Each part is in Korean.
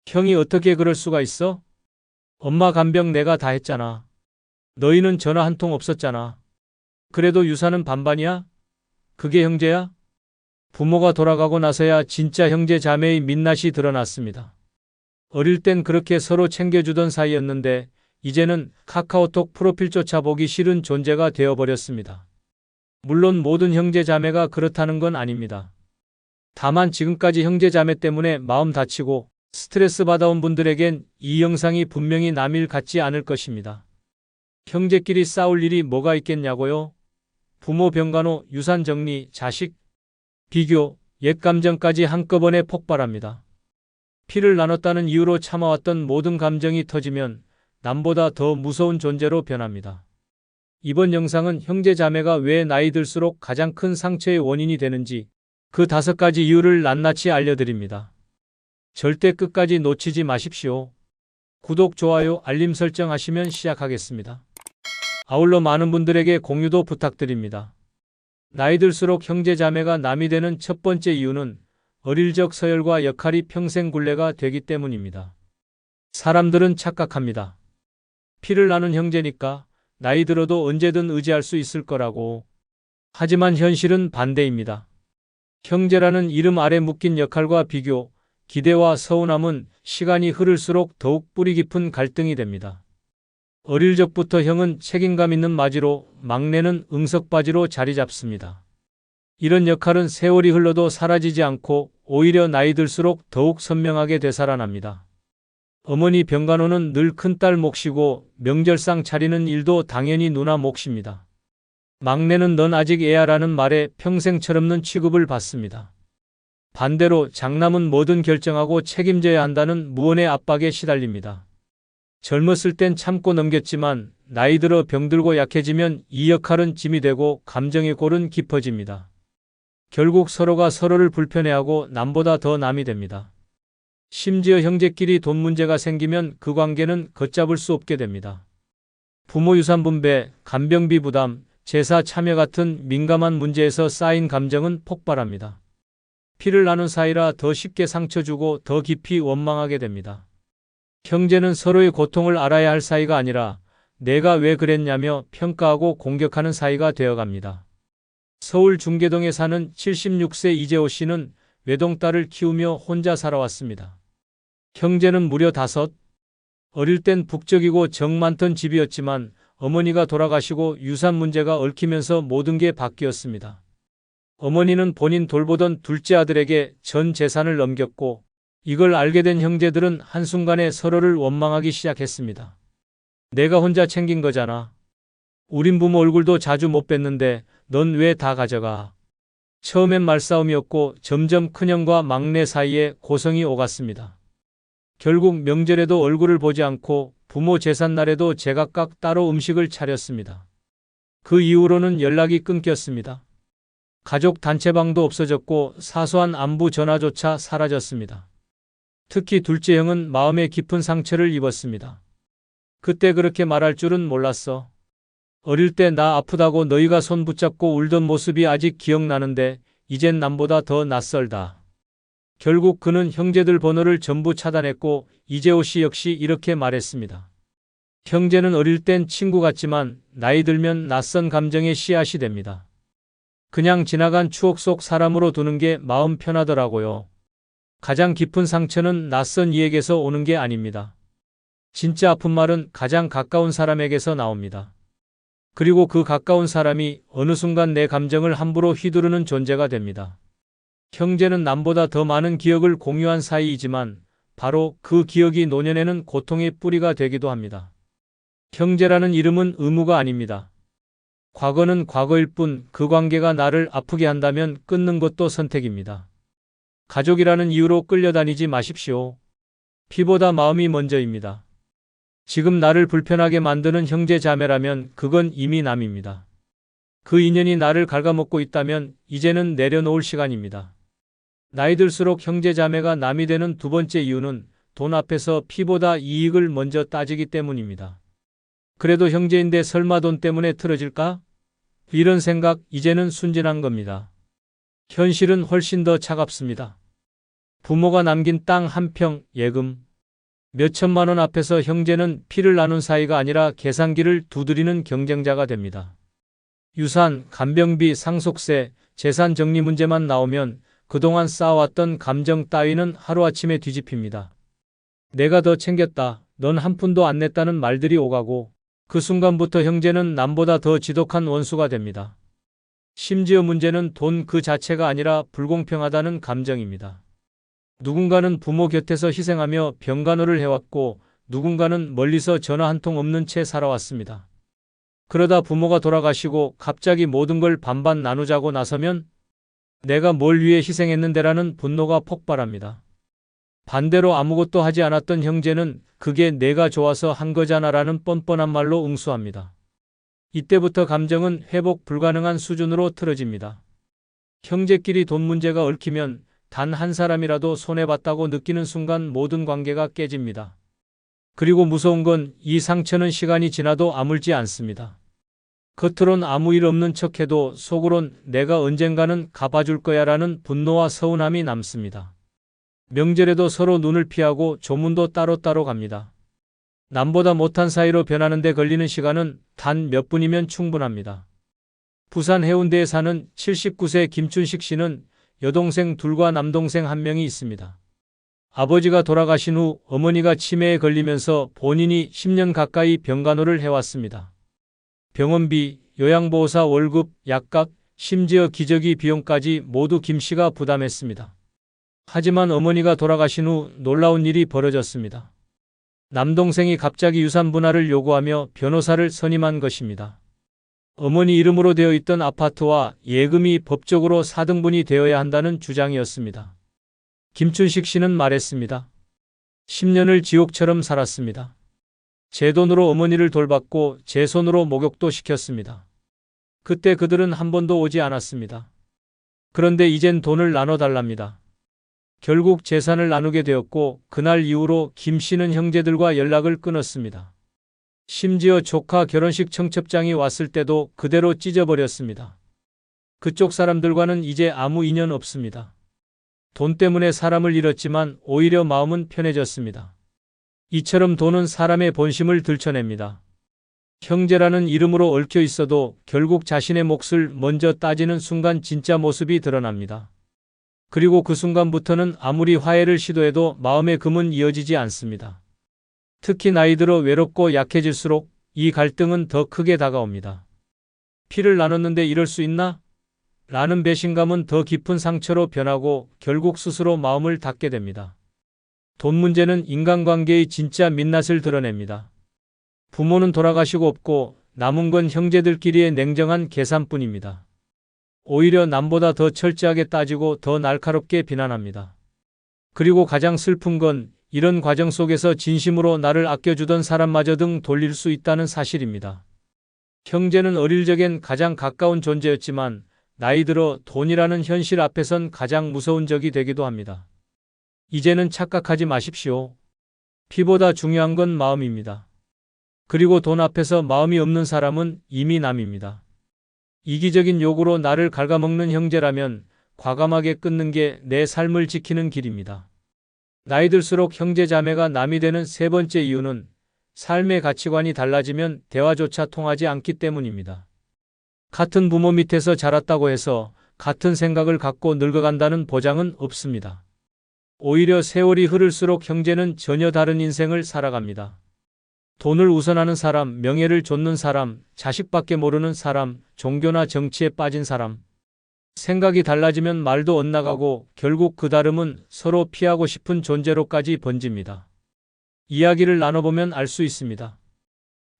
형이 어떻게 그럴 수가 있어? 엄마 간병 내가 다 했잖아. 너희는 전화 한 통 없었잖아. 그래도 유산은 반반이야? 그게 형제야? 부모가 돌아가고 나서야 진짜 형제 자매의 민낯이 드러났습니다. 어릴 땐 그렇게 서로 챙겨주던 사이였는데 이제는 카카오톡 프로필조차 보기 싫은 존재가 되어버렸습니다. 물론 모든 형제 자매가 그렇다는 건 아닙니다. 다만 지금까지 형제 자매 때문에 마음 다치고 스트레스 받아온 분들에겐 이 영상이 분명히 남일 같지 않을 것입니다. 형제끼리 싸울 일이 뭐가 있겠냐고요? 부모 병간호, 유산 정리, 자식, 비교, 옛 감정까지 한꺼번에 폭발합니다. 피를 나눴다는 이유로 참아왔던 모든 감정이 터지면 남보다 더 무서운 존재로 변합니다. 이번 영상은 형제 자매가 왜 나이 들수록 가장 큰 상처의 원인이 되는지 그 5가지 이유를 낱낱이 알려드립니다. 절대 끝까지 놓치지 마십시오. 구독, 좋아요, 알림 설정하시면 시작하겠습니다. 아울러 많은 분들에게 공유도 부탁드립니다. 나이 들수록 형제 자매가 남이 되는 첫 번째 이유는 어릴 적 서열과 역할이 평생 굴레가 되기 때문입니다. 사람들은 착각합니다. 피를 나눈 형제니까 나이 들어도 언제든 의지할 수 있을 거라고. 하지만 현실은 반대입니다. 형제라는 이름 아래 묶인 역할과 비교, 기대와 서운함은 시간이 흐를수록 더욱 뿌리 깊은 갈등이 됩니다. 어릴 적부터 형은 책임감 있는 마지로, 막내는 응석바지로 자리 잡습니다. 이런 역할은 세월이 흘러도 사라지지 않고 오히려 나이 들수록 더욱 선명하게 되살아납니다. 어머니 병간호는 늘 큰딸 몫이고 명절상 차리는 일도 당연히 누나 몫입니다. 막내는 넌 아직 애야라는 말에 평생 철없는 취급을 받습니다. 반대로 장남은 뭐든 결정하고 책임져야 한다는 무언의 압박에 시달립니다. 젊었을 땐 참고 넘겼지만 나이 들어 병들고 약해지면 이 역할은 짐이 되고 감정의 골은 깊어집니다. 결국 서로가 서로를 불편해하고 남보다 더 남이 됩니다. 심지어 형제끼리 돈 문제가 생기면 그 관계는 걷잡을 수 없게 됩니다. 부모 유산 분배, 간병비 부담, 제사 참여 같은 민감한 문제에서 쌓인 감정은 폭발합니다. 피를 나눈 사이라 더 쉽게 상처 주고 더 깊이 원망하게 됩니다. 형제는 서로의 고통을 알아야 할 사이가 아니라 내가 왜 그랬냐며 평가하고 공격하는 사이가 되어갑니다. 서울 중계동에 사는 76세 이재호 씨는 외동딸을 키우며 혼자 살아왔습니다. 형제는 무려 5. 어릴 땐 북적이고 정 많던 집이었지만 어머니가 돌아가시고 유산 문제가 얽히면서 모든 게 바뀌었습니다. 어머니는 본인 돌보던 둘째 아들에게 전 재산을 넘겼고 이걸 알게 된 형제들은 한순간에 서로를 원망하기 시작했습니다. 내가 혼자 챙긴 거잖아. 우린 부모 얼굴도 자주 못 뵀는데 넌 왜 다 가져가? 처음엔 말싸움이었고 점점 큰형과 막내 사이에 고성이 오갔습니다. 결국 명절에도 얼굴을 보지 않고 부모 제삿날에도 제각각 따로 음식을 차렸습니다. 그 이후로는 연락이 끊겼습니다. 가족 단체방도 없어졌고 사소한 안부 전화조차 사라졌습니다. 특히 둘째 형은 마음에 깊은 상처를 입었습니다. 그때 그렇게 말할 줄은 몰랐어. 어릴 때 나 아프다고 너희가 손 붙잡고 울던 모습이 아직 기억나는데 이젠 남보다 더 낯설다. 결국 그는 형제들 번호를 전부 차단했고 이재호 씨 역시 이렇게 말했습니다. 형제는 어릴 땐 친구 같지만 나이 들면 낯선 감정의 씨앗이 됩니다. 그냥 지나간 추억 속 사람으로 두는 게 마음 편하더라고요. 가장 깊은 상처는 낯선 이에게서 오는 게 아닙니다. 진짜 아픈 말은 가장 가까운 사람에게서 나옵니다. 그리고 그 가까운 사람이 어느 순간 내 감정을 함부로 휘두르는 존재가 됩니다. 형제는 남보다 더 많은 기억을 공유한 사이이지만 바로 그 기억이 노년에는 고통의 뿌리가 되기도 합니다. 형제라는 이름은 의무가 아닙니다. 과거는 과거일 뿐 그 관계가 나를 아프게 한다면 끊는 것도 선택입니다. 가족이라는 이유로 끌려다니지 마십시오. 피보다 마음이 먼저입니다. 지금 나를 불편하게 만드는 형제 자매라면 그건 이미 남입니다. 그 인연이 나를 갉아먹고 있다면 이제는 내려놓을 시간입니다. 나이 들수록 형제 자매가 남이 되는 2번째 이유는 돈 앞에서 피보다 이익을 먼저 따지기 때문입니다. 그래도 형제인데 설마 돈 때문에 틀어질까? 이런 생각 이제는 순진한 겁니다. 현실은 훨씬 더 차갑습니다. 부모가 남긴 땅 1평, 예금, 몇천만 원 앞에서 형제는 피를 나눈 사이가 아니라 계산기를 두드리는 경쟁자가 됩니다. 유산, 간병비, 상속세, 재산 정리 문제만 나오면 그동안 쌓아왔던 감정 따위는 하루아침에 뒤집힙니다. 내가 더 챙겼다. 넌 한 푼도 안 냈다는 말들이 오가고 그 순간부터 형제는 남보다 더 지독한 원수가 됩니다. 심지어 문제는 돈 그 자체가 아니라 불공평하다는 감정입니다. 누군가는 부모 곁에서 희생하며 병간호를 해왔고 누군가는 멀리서 전화 한 통 없는 채 살아왔습니다. 그러다 부모가 돌아가시고 갑자기 모든 걸 반반 나누자고 나서면 내가 뭘 위해 희생했는데라는 분노가 폭발합니다. 반대로 아무것도 하지 않았던 형제는 그게 내가 좋아서 한 거잖아라는 뻔뻔한 말로 응수합니다. 이때부터 감정은 회복 불가능한 수준으로 틀어집니다. 형제끼리 돈 문제가 얽히면 단 한 사람이라도 손해봤다고 느끼는 순간 모든 관계가 깨집니다. 그리고 무서운 건 이 상처는 시간이 지나도 아물지 않습니다. 겉으론 아무 일 없는 척해도 속으론 내가 언젠가는 갚아줄 거야라는 분노와 서운함이 남습니다. 명절에도 서로 눈을 피하고 조문도 따로따로 갑니다. 남보다 못한 사이로 변하는 데 걸리는 시간은 단 몇 분이면 충분합니다. 부산 해운대에 사는 79세 김춘식 씨는 여동생 둘과 남동생 1명이 있습니다. 아버지가 돌아가신 후 어머니가 치매에 걸리면서 본인이 10년 가까이 병간호를 해왔습니다. 병원비, 요양보호사 월급, 약값, 심지어 기저귀 비용까지 모두 김 씨가 부담했습니다. 하지만 어머니가 돌아가신 후 놀라운 일이 벌어졌습니다. 남동생이 갑자기 유산 분할을 요구하며 변호사를 선임한 것입니다. 어머니 이름으로 되어 있던 아파트와 예금이 법적으로 4등분이 되어야 한다는 주장이었습니다. 김춘식 씨는 말했습니다. 10년을 지옥처럼 살았습니다. 제 돈으로 어머니를 돌봤고 제 손으로 목욕도 시켰습니다. 그때 그들은 한 번도 오지 않았습니다. 그런데 이젠 돈을 나눠달랍니다. 결국 재산을 나누게 되었고 그날 이후로 김 씨는 형제들과 연락을 끊었습니다. 심지어 조카 결혼식 청첩장이 왔을 때도 그대로 찢어버렸습니다. 그쪽 사람들과는 이제 아무 인연 없습니다. 돈 때문에 사람을 잃었지만 오히려 마음은 편해졌습니다. 이처럼 돈은 사람의 본심을 들춰냅니다. 형제라는 이름으로 얽혀 있어도 결국 자신의 몫을 먼저 따지는 순간 진짜 모습이 드러납니다. 그리고 그 순간부터는 아무리 화해를 시도해도 마음의 금은 이어지지 않습니다. 특히 나이 들어 외롭고 약해질수록 이 갈등은 더 크게 다가옵니다. 피를 나눴는데 이럴 수 있나? 라는 배신감은 더 깊은 상처로 변하고 결국 스스로 마음을 닫게 됩니다. 돈 문제는 인간관계의 진짜 민낯을 드러냅니다. 부모는 돌아가시고 없고 남은 건 형제들끼리의 냉정한 계산뿐입니다. 오히려 남보다 더 철저하게 따지고 더 날카롭게 비난합니다. 그리고 가장 슬픈 건 이런 과정 속에서 진심으로 나를 아껴주던 사람마저 등 돌릴 수 있다는 사실입니다. 형제는 어릴 적엔 가장 가까운 존재였지만 나이 들어 돈이라는 현실 앞에선 가장 무서운 적이 되기도 합니다. 이제는 착각하지 마십시오. 피보다 중요한 건 마음입니다. 그리고 돈 앞에서 마음이 없는 사람은 이미 남입니다. 이기적인 욕으로 나를 갉아먹는 형제라면 과감하게 끊는 게 내 삶을 지키는 길입니다. 나이 들수록 형제 자매가 남이 되는 세 번째 이유는 삶의 가치관이 달라지면 대화조차 통하지 않기 때문입니다. 같은 부모 밑에서 자랐다고 해서 같은 생각을 갖고 늙어간다는 보장은 없습니다. 오히려 세월이 흐를수록 형제는 전혀 다른 인생을 살아갑니다. 돈을 우선하는 사람, 명예를 좇는 사람, 자식밖에 모르는 사람, 종교나 정치에 빠진 사람. 생각이 달라지면 말도 엇나가고 결국 그 다름은 서로 피하고 싶은 존재로까지 번집니다. 이야기를 나눠보면 알 수 있습니다.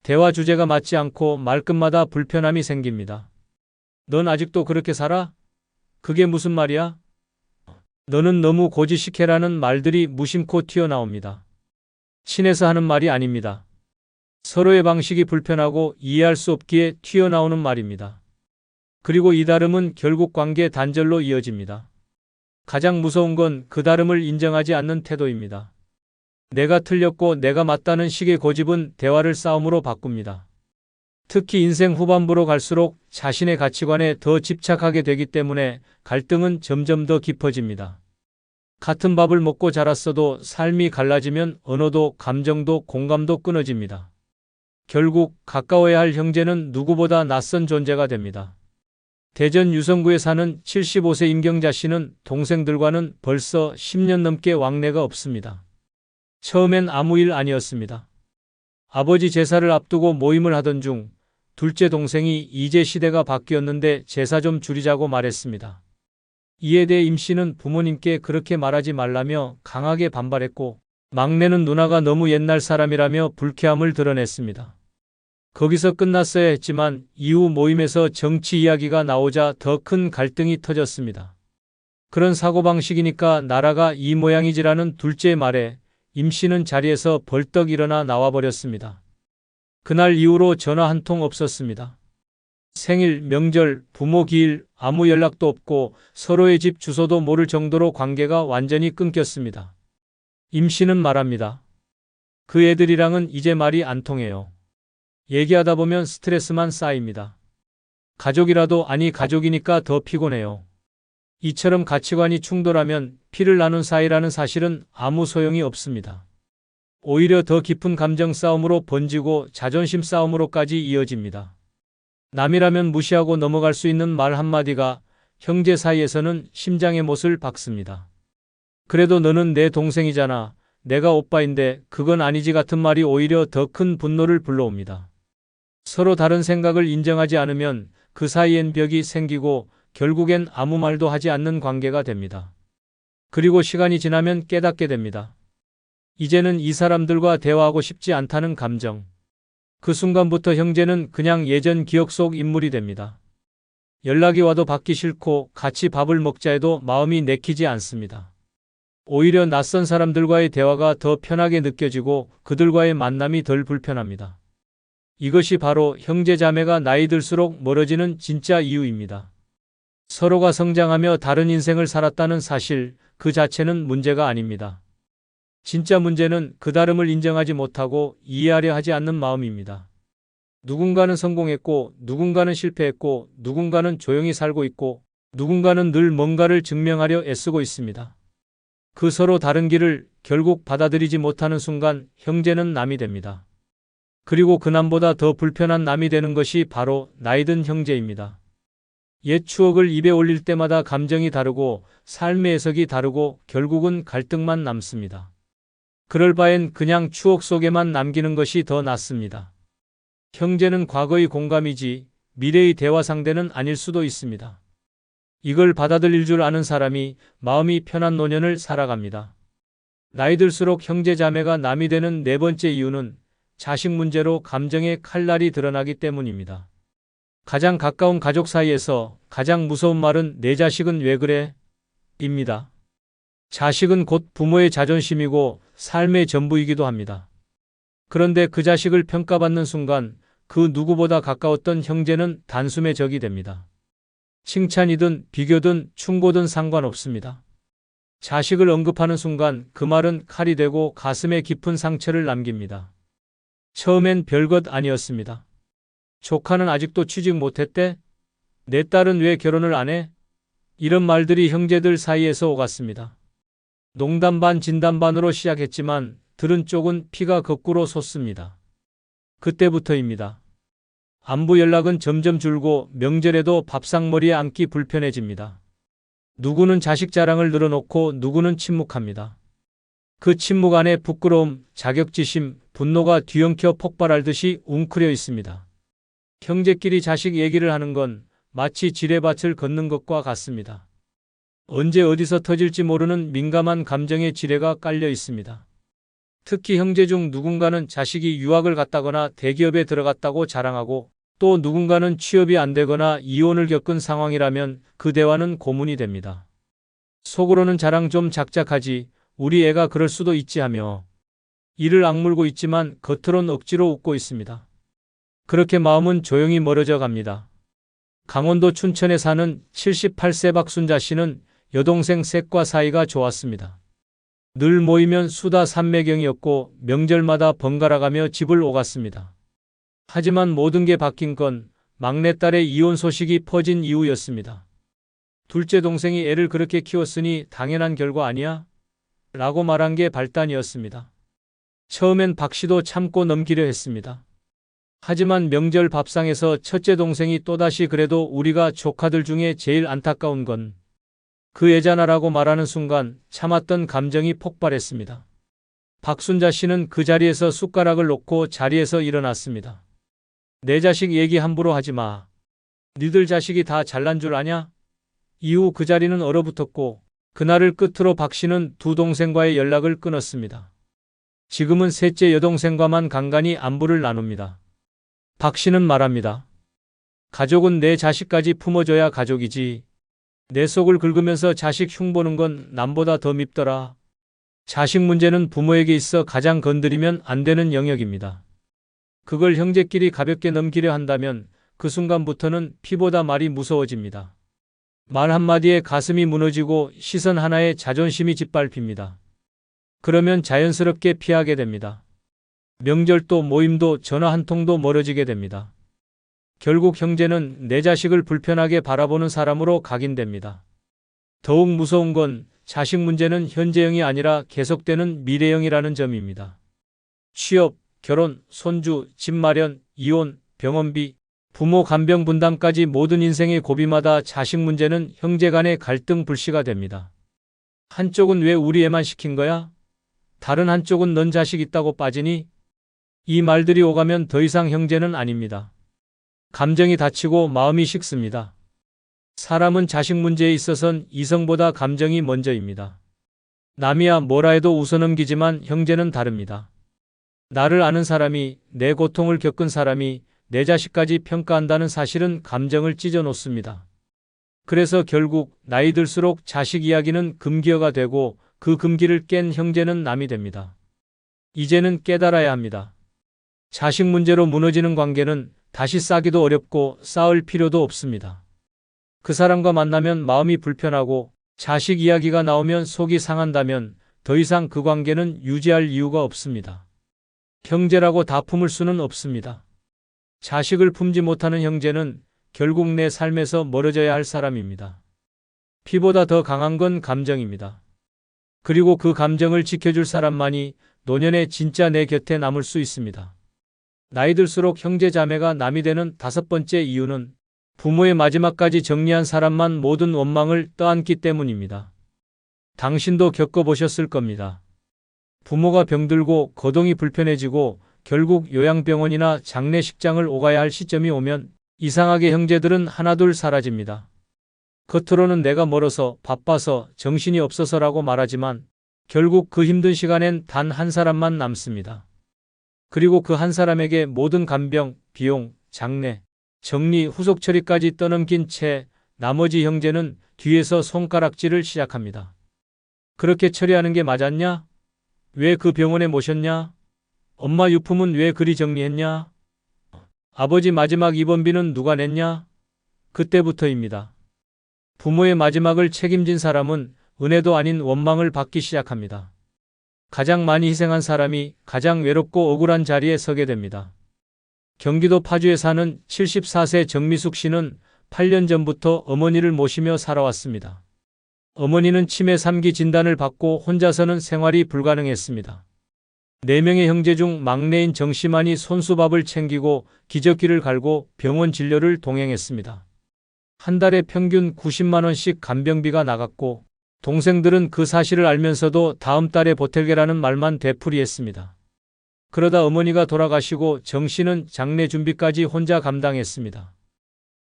대화 주제가 맞지 않고 말끝마다 불편함이 생깁니다. 넌 아직도 그렇게 살아? 그게 무슨 말이야? 너는 너무 고지식해라는 말들이 무심코 튀어나옵니다. 친해서 하는 말이 아닙니다. 서로의 방식이 불편하고 이해할 수 없기에 튀어나오는 말입니다. 그리고 이 다름은 결국 관계 단절로 이어집니다. 가장 무서운 건 그 다름을 인정하지 않는 태도입니다. 내가 틀렸고 내가 맞다는 식의 고집은 대화를 싸움으로 바꿉니다. 특히 인생 후반부로 갈수록 자신의 가치관에 더 집착하게 되기 때문에 갈등은 점점 더 깊어집니다. 같은 밥을 먹고 자랐어도 삶이 갈라지면 언어도 감정도 공감도 끊어집니다. 결국 가까워야 할 형제는 누구보다 낯선 존재가 됩니다. 대전 유성구에 사는 75세 임경자 씨는 동생들과는 벌써 10년 넘게 왕래가 없습니다. 처음엔 아무 일 아니었습니다. 아버지 제사를 앞두고 모임을 하던 중 둘째 동생이 이제 시대가 바뀌었는데 제사 좀 줄이자고 말했습니다. 이에 대해 임 씨는 부모님께 그렇게 말하지 말라며 강하게 반발했고 막내는 누나가 너무 옛날 사람이라며 불쾌함을 드러냈습니다. 거기서 끝났어야 했지만 이후 모임에서 정치 이야기가 나오자 더 큰 갈등이 터졌습니다. 그런 사고방식이니까 나라가 이 모양이지라는 둘째의 말에 임 씨는 자리에서 벌떡 일어나 나와버렸습니다. 그날 이후로 전화 한 통 없었습니다. 생일, 명절, 부모 기일 아무 연락도 없고 서로의 집 주소도 모를 정도로 관계가 완전히 끊겼습니다. 임 씨는 말합니다. 그 애들이랑은 이제 말이 안 통해요. 얘기하다 보면 스트레스만 쌓입니다. 가족이라도 아니 가족이니까 더 피곤해요. 이처럼 가치관이 충돌하면 피를 나눈 사이라는 사실은 아무 소용이 없습니다. 오히려 더 깊은 감정 싸움으로 번지고 자존심 싸움으로까지 이어집니다. 남이라면 무시하고 넘어갈 수 있는 말 한마디가 형제 사이에서는 심장의 못을 박습니다. 그래도 너는 내 동생이잖아. 내가 오빠인데 그건 아니지 같은 말이 오히려 더 큰 분노를 불러옵니다. 서로 다른 생각을 인정하지 않으면 그 사이엔 벽이 생기고 결국엔 아무 말도 하지 않는 관계가 됩니다. 그리고 시간이 지나면 깨닫게 됩니다. 이제는 이 사람들과 대화하고 싶지 않다는 감정. 그 순간부터 형제는 그냥 예전 기억 속 인물이 됩니다. 연락이 와도 받기 싫고 같이 밥을 먹자 해도 마음이 내키지 않습니다. 오히려 낯선 사람들과의 대화가 더 편하게 느껴지고 그들과의 만남이 덜 불편합니다. 이것이 바로 형제자매가 나이 들수록 멀어지는 진짜 이유입니다. 서로가 성장하며 다른 인생을 살았다는 사실 그 자체는 문제가 아닙니다. 진짜 문제는 그 다름을 인정하지 못하고 이해하려 하지 않는 마음입니다. 누군가는 성공했고 누군가는 실패했고 누군가는 조용히 살고 있고 누군가는 늘 뭔가를 증명하려 애쓰고 있습니다. 그 서로 다른 길을 결국 받아들이지 못하는 순간 형제는 남이 됩니다. 그리고 그 남보다 더 불편한 남이 되는 것이 바로 나이든 형제입니다. 옛 추억을 입에 올릴 때마다 감정이 다르고 삶의 해석이 다르고 결국은 갈등만 남습니다. 그럴 바엔 그냥 추억 속에만 남기는 것이 더 낫습니다. 형제는 과거의 공감이지 미래의 대화 상대는 아닐 수도 있습니다. 이걸 받아들일 줄 아는 사람이 마음이 편한 노년을 살아갑니다. 나이 들수록 형제자매가 남이 되는 네 번째 이유는 자식 문제로 감정의 칼날이 드러나기 때문입니다. 가장 가까운 가족 사이에서 가장 무서운 말은 내 자식은 왜 그래? 입니다. 자식은 곧 부모의 자존심이고 삶의 전부이기도 합니다. 그런데 그 자식을 평가받는 순간 그 누구보다 가까웠던 형제는 단숨에 적이 됩니다. 칭찬이든 비교든 충고든 상관없습니다. 자식을 언급하는 순간 그 말은 칼이 되고 가슴에 깊은 상처를 남깁니다. 처음엔 별것 아니었습니다. 조카는 아직도 취직 못했대? 내 딸은 왜 결혼을 안 해? 이런 말들이 형제들 사이에서 오갔습니다. 농담 반 진담 반으로 시작했지만 들은 쪽은 피가 거꾸로 솟습니다. 그때부터입니다. 안부 연락은 점점 줄고 명절에도 밥상머리에 앉기 불편해집니다. 누구는 자식 자랑을 늘어놓고 누구는 침묵합니다. 그 침묵 안에 부끄러움, 자격지심, 분노가 뒤엉켜 폭발할 듯이 웅크려 있습니다. 형제끼리 자식 얘기를 하는 건 마치 지뢰밭을 걷는 것과 같습니다. 언제 어디서 터질지 모르는 민감한 감정의 지뢰가 깔려 있습니다. 특히 형제 중 누군가는 자식이 유학을 갔다거나 대기업에 들어갔다고 자랑하고 또 누군가는 취업이 안 되거나 이혼을 겪은 상황이라면 그 대화는 고문이 됩니다. 속으로는 자랑 좀 작작하지, 우리 애가 그럴 수도 있지 하며 이를 악물고 있지만 겉으론 억지로 웃고 있습니다. 그렇게 마음은 조용히 멀어져 갑니다. 강원도 춘천에 사는 78세 박순자 씨는 여동생 셋과 사이가 좋았습니다. 늘 모이면 수다 삼매경이었고 명절마다 번갈아가며 집을 오갔습니다. 하지만 모든 게 바뀐 건 막내딸의 이혼 소식이 퍼진 이후였습니다. 둘째 동생이 애를 그렇게 키웠으니 당연한 결과 아니야? 라고 말한 게 발단이었습니다. 처음엔 박 씨도 참고 넘기려 했습니다. 하지만 명절 밥상에서 첫째 동생이 또다시 그래도 우리가 조카들 중에 제일 안타까운 건 그 애잖아라고 말하는 순간 참았던 감정이 폭발했습니다. 박순자 씨는 그 자리에서 숟가락을 놓고 자리에서 일어났습니다. 내 자식 얘기 함부로 하지 마. 니들 자식이 다 잘난 줄 아냐? 이후 그 자리는 얼어붙었고 그날을 끝으로 박 씨는 두 동생과의 연락을 끊었습니다. 지금은 셋째 여동생과만 간간히 안부를 나눕니다. 박 씨는 말합니다. 가족은 내 자식까지 품어줘야 가족이지. 내 속을 긁으면서 자식 흉보는 건 남보다 더 밉더라. 자식 문제는 부모에게 있어 가장 건드리면 안 되는 영역입니다. 그걸 형제끼리 가볍게 넘기려 한다면 그 순간부터는 피보다 말이 무서워집니다. 말 한마디에 가슴이 무너지고 시선 하나에 자존심이 짓밟힙니다. 그러면 자연스럽게 피하게 됩니다. 명절도 모임도 전화 한 통도 멀어지게 됩니다. 결국 형제는 내 자식을 불편하게 바라보는 사람으로 각인됩니다. 더욱 무서운 건 자식 문제는 현재형이 아니라 계속되는 미래형이라는 점입니다. 취업, 결혼, 손주, 집 마련, 이혼, 병원비, 부모 간병 분담까지 모든 인생의 고비마다 자식 문제는 형제 간의 갈등 불씨가 됩니다. 한쪽은 왜 우리 애만 시킨 거야? 다른 한쪽은 넌 자식 있다고 빠지니? 이 말들이 오가면 더 이상 형제는 아닙니다. 감정이 다치고 마음이 식습니다. 사람은 자식 문제에 있어선 이성보다 감정이 먼저입니다. 남이야 뭐라 해도 웃어넘기지만 형제는 다릅니다. 나를 아는 사람이, 내 고통을 겪은 사람이 내 자식까지 평가한다는 사실은 감정을 찢어놓습니다. 그래서 결국 나이 들수록 자식 이야기는 금기어가 되고 그 금기를 깬 형제는 남이 됩니다. 이제는 깨달아야 합니다. 자식 문제로 무너지는 관계는 다시 싸기도 어렵고 쌓을 필요도 없습니다. 그 사람과 만나면 마음이 불편하고 자식 이야기가 나오면 속이 상한다면 더 이상 그 관계는 유지할 이유가 없습니다. 형제라고 다 품을 수는 없습니다. 자식을 품지 못하는 형제는 결국 내 삶에서 멀어져야 할 사람입니다. 피보다 더 강한 건 감정입니다. 그리고 그 감정을 지켜줄 사람만이 노년에 진짜 내 곁에 남을 수 있습니다. 나이 들수록 형제 자매가 남이 되는 다섯 번째 이유는 부모의 마지막까지 정리한 사람만 모든 원망을 떠안기 때문입니다. 당신도 겪어보셨을 겁니다. 부모가 병들고 거동이 불편해지고 결국 요양병원이나 장례식장을 오가야 할 시점이 오면 이상하게 형제들은 하나둘 사라집니다. 겉으로는 내가 멀어서 바빠서 정신이 없어서라고 말하지만 결국 그 힘든 시간엔 단 한 사람만 남습니다. 그리고 그 한 사람에게 모든 간병, 비용, 장례, 정리, 후속 처리까지 떠넘긴 채 나머지 형제는 뒤에서 손가락질을 시작합니다. 그렇게 처리하는 게 맞았냐? 왜 그 병원에 모셨냐? 엄마 유품은 왜 그리 정리했냐? 아버지 마지막 입원비는 누가 냈냐? 그때부터입니다. 부모의 마지막을 책임진 사람은 은혜도 아닌 원망을 받기 시작합니다. 가장 많이 희생한 사람이 가장 외롭고 억울한 자리에 서게 됩니다. 경기도 파주에 사는 74세 정미숙 씨는 8년 전부터 어머니를 모시며 살아왔습니다. 어머니는 치매 3기 진단을 받고 혼자서는 생활이 불가능했습니다. 4명의 형제 중 막내인 정 씨만이 손수밥을 챙기고 기저귀를 갈고 병원 진료를 동행했습니다. 한 달에 평균 90만 원씩 간병비가 나갔고 동생들은 그 사실을 알면서도 다음 달에 보탤게라는 말만 되풀이했습니다. 그러다 어머니가 돌아가시고 정 씨는 장례 준비까지 혼자 감당했습니다.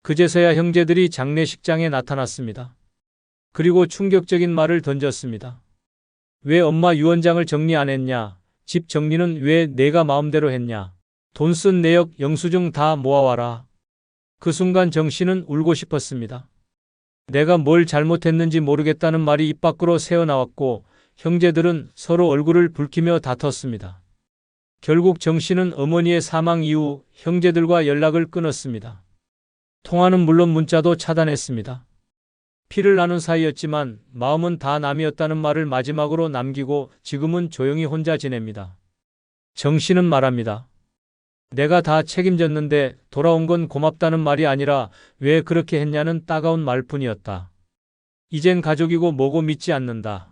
그제서야 형제들이 장례식장에 나타났습니다. 그리고 충격적인 말을 던졌습니다. 왜 엄마 유언장을 정리 안 했냐? 집 정리는 왜 내가 마음대로 했냐? 돈 쓴 내역 영수증 다 모아와라. 그 순간 정 씨는 울고 싶었습니다. 내가 뭘 잘못했는지 모르겠다는 말이 입 밖으로 새어나왔고 형제들은 서로 얼굴을 붉히며 다퉜습니다. 결국 정 씨는 어머니의 사망 이후 형제들과 연락을 끊었습니다. 통화는 물론 문자도 차단했습니다. 피를 나눈 사이였지만 마음은 다 남이었다는 말을 마지막으로 남기고 지금은 조용히 혼자 지냅니다. 정 씨는 말합니다. 내가 다 책임졌는데 돌아온 건 고맙다는 말이 아니라 왜 그렇게 했냐는 따가운 말뿐이었다. 이젠 가족이고 뭐고 믿지 않는다.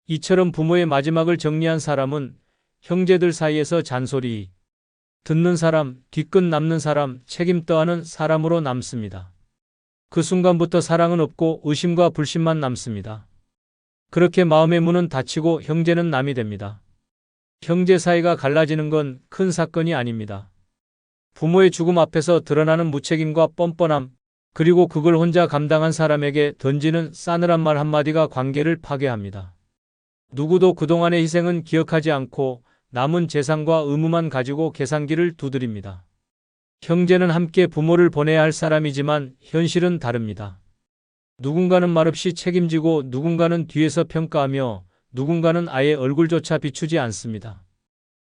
이처럼 부모의 마지막을 정리한 사람은 형제들 사이에서 잔소리 듣는 사람, 뒤끝 남는 사람, 책임 떠하는 사람으로 남습니다. 그 순간부터 사랑은 없고 의심과 불신만 남습니다. 그렇게 마음의 문은 닫히고 형제는 남이 됩니다. 형제 사이가 갈라지는 건 큰 사건이 아닙니다. 부모의 죽음 앞에서 드러나는 무책임과 뻔뻔함, 그리고 그걸 혼자 감당한 사람에게 던지는 싸늘한 말 한마디가 관계를 파괴합니다. 누구도 그동안의 희생은 기억하지 않고 남은 재산과 의무만 가지고 계산기를 두드립니다. 형제는 함께 부모를 보내야 할 사람이지만 현실은 다릅니다. 누군가는 말없이 책임지고 누군가는 뒤에서 평가하며 누군가는 아예 얼굴조차 비추지 않습니다.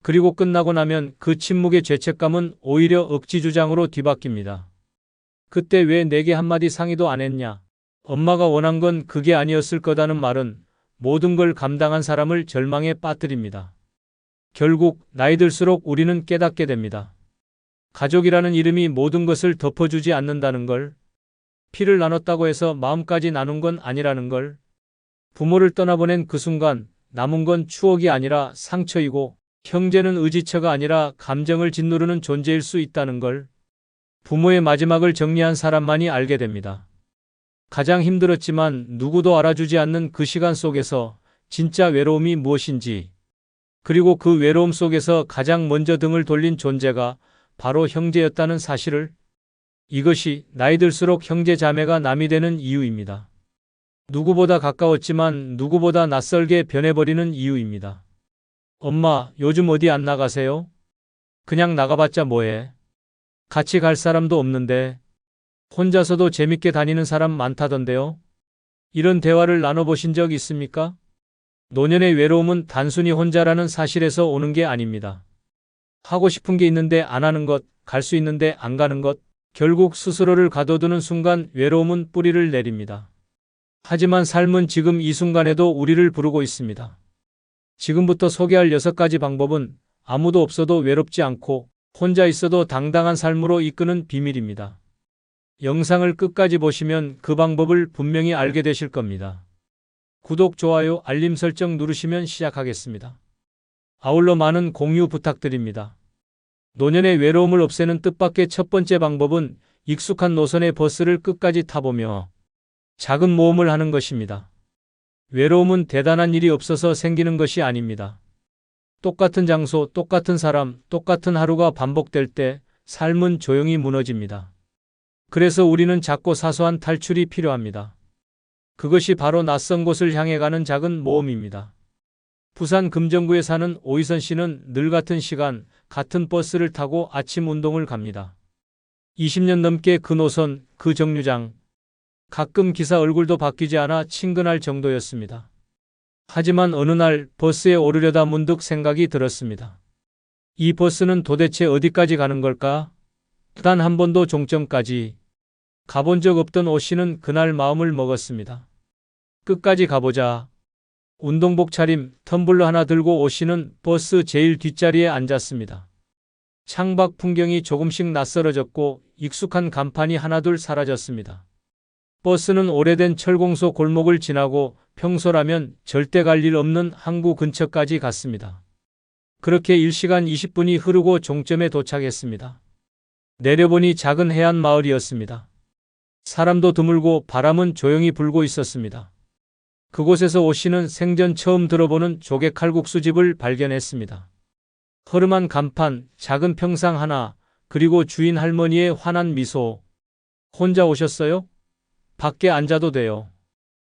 그리고 끝나고 나면 그 침묵의 죄책감은 오히려 억지주장으로 뒤바뀝니다. 그때 왜 내게 한마디 상의도 안 했냐? 엄마가 원한 건 그게 아니었을 거다는 말은 모든 걸 감당한 사람을 절망에 빠뜨립니다. 결국 나이 들수록 우리는 깨닫게 됩니다. 가족이라는 이름이 모든 것을 덮어주지 않는다는 걸, 피를 나눴다고 해서 마음까지 나눈 건 아니라는 걸, 부모를 떠나보낸 그 순간 남은 건 추억이 아니라 상처이고 형제는 의지처가 아니라 감정을 짓누르는 존재일 수 있다는 걸 부모의 마지막을 정리한 사람만이 알게 됩니다. 가장 힘들었지만 누구도 알아주지 않는 그 시간 속에서 진짜 외로움이 무엇인지, 그리고 그 외로움 속에서 가장 먼저 등을 돌린 존재가 바로 형제였다는 사실을, 이것이 나이 들수록 형제 자매가 남이 되는 이유입니다. 누구보다 가까웠지만 누구보다 낯설게 변해버리는 이유입니다. 엄마, 요즘 어디 안 나가세요? 그냥 나가봤자 뭐해? 같이 갈 사람도 없는데. 혼자서도 재밌게 다니는 사람 많다던데요? 이런 대화를 나눠보신 적 있습니까? 노년의 외로움은 단순히 혼자라는 사실에서 오는 게 아닙니다. 하고 싶은 게 있는데 안 하는 것, 갈 수 있는데 안 가는 것, 결국 스스로를 가둬두는 순간 외로움은 뿌리를 내립니다. 하지만 삶은 지금 이 순간에도 우리를 부르고 있습니다. 지금부터 소개할 6가지 방법은 아무도 없어도 외롭지 않고 혼자 있어도 당당한 삶으로 이끄는 비밀입니다. 영상을 끝까지 보시면 그 방법을 분명히 알게 되실 겁니다. 구독, 좋아요, 알림 설정 누르시면 시작하겠습니다. 아울러 많은 공유 부탁드립니다. 노년의 외로움을 없애는 뜻밖의 첫 번째 방법은 익숙한 노선의 버스를 끝까지 타보며 작은 모험을 하는 것입니다. 외로움은 대단한 일이 없어서 생기는 것이 아닙니다. 똑같은 장소, 똑같은 사람, 똑같은 하루가 반복될 때 삶은 조용히 무너집니다. 그래서 우리는 작고 사소한 탈출이 필요합니다. 그것이 바로 낯선 곳을 향해 가는 작은 모험입니다. 부산 금정구에 사는 오희선 씨는 늘 같은 시간, 같은 버스를 타고 아침 운동을 갑니다. 20년 넘게 그 노선, 그 정류장, 가끔 기사 얼굴도 바뀌지 않아 친근할 정도였습니다. 하지만 어느 날 버스에 오르려다 문득 생각이 들었습니다. 이 버스는 도대체 어디까지 가는 걸까? 단 한 번도 종점까지 가본 적 없던 오 씨는 그날 마음을 먹었습니다. 끝까지 가보자. 운동복 차림, 텀블러 하나 들고 오 씨는 버스 제일 뒷자리에 앉았습니다. 창밖 풍경이 조금씩 낯설어졌고 익숙한 간판이 하나둘 사라졌습니다. 버스는 오래된 철공소 골목을 지나고 평소라면 절대 갈 일 없는 항구 근처까지 갔습니다. 그렇게 1시간 20분이 흐르고 종점에 도착했습니다. 내려보니 작은 해안 마을이었습니다. 사람도 드물고 바람은 조용히 불고 있었습니다. 그곳에서 오 씨는 생전 처음 들어보는 조개 칼국수집을 발견했습니다. 허름한 간판, 작은 평상 하나, 그리고 주인 할머니의 환한 미소. 혼자 오셨어요? 밖에 앉아도 돼요.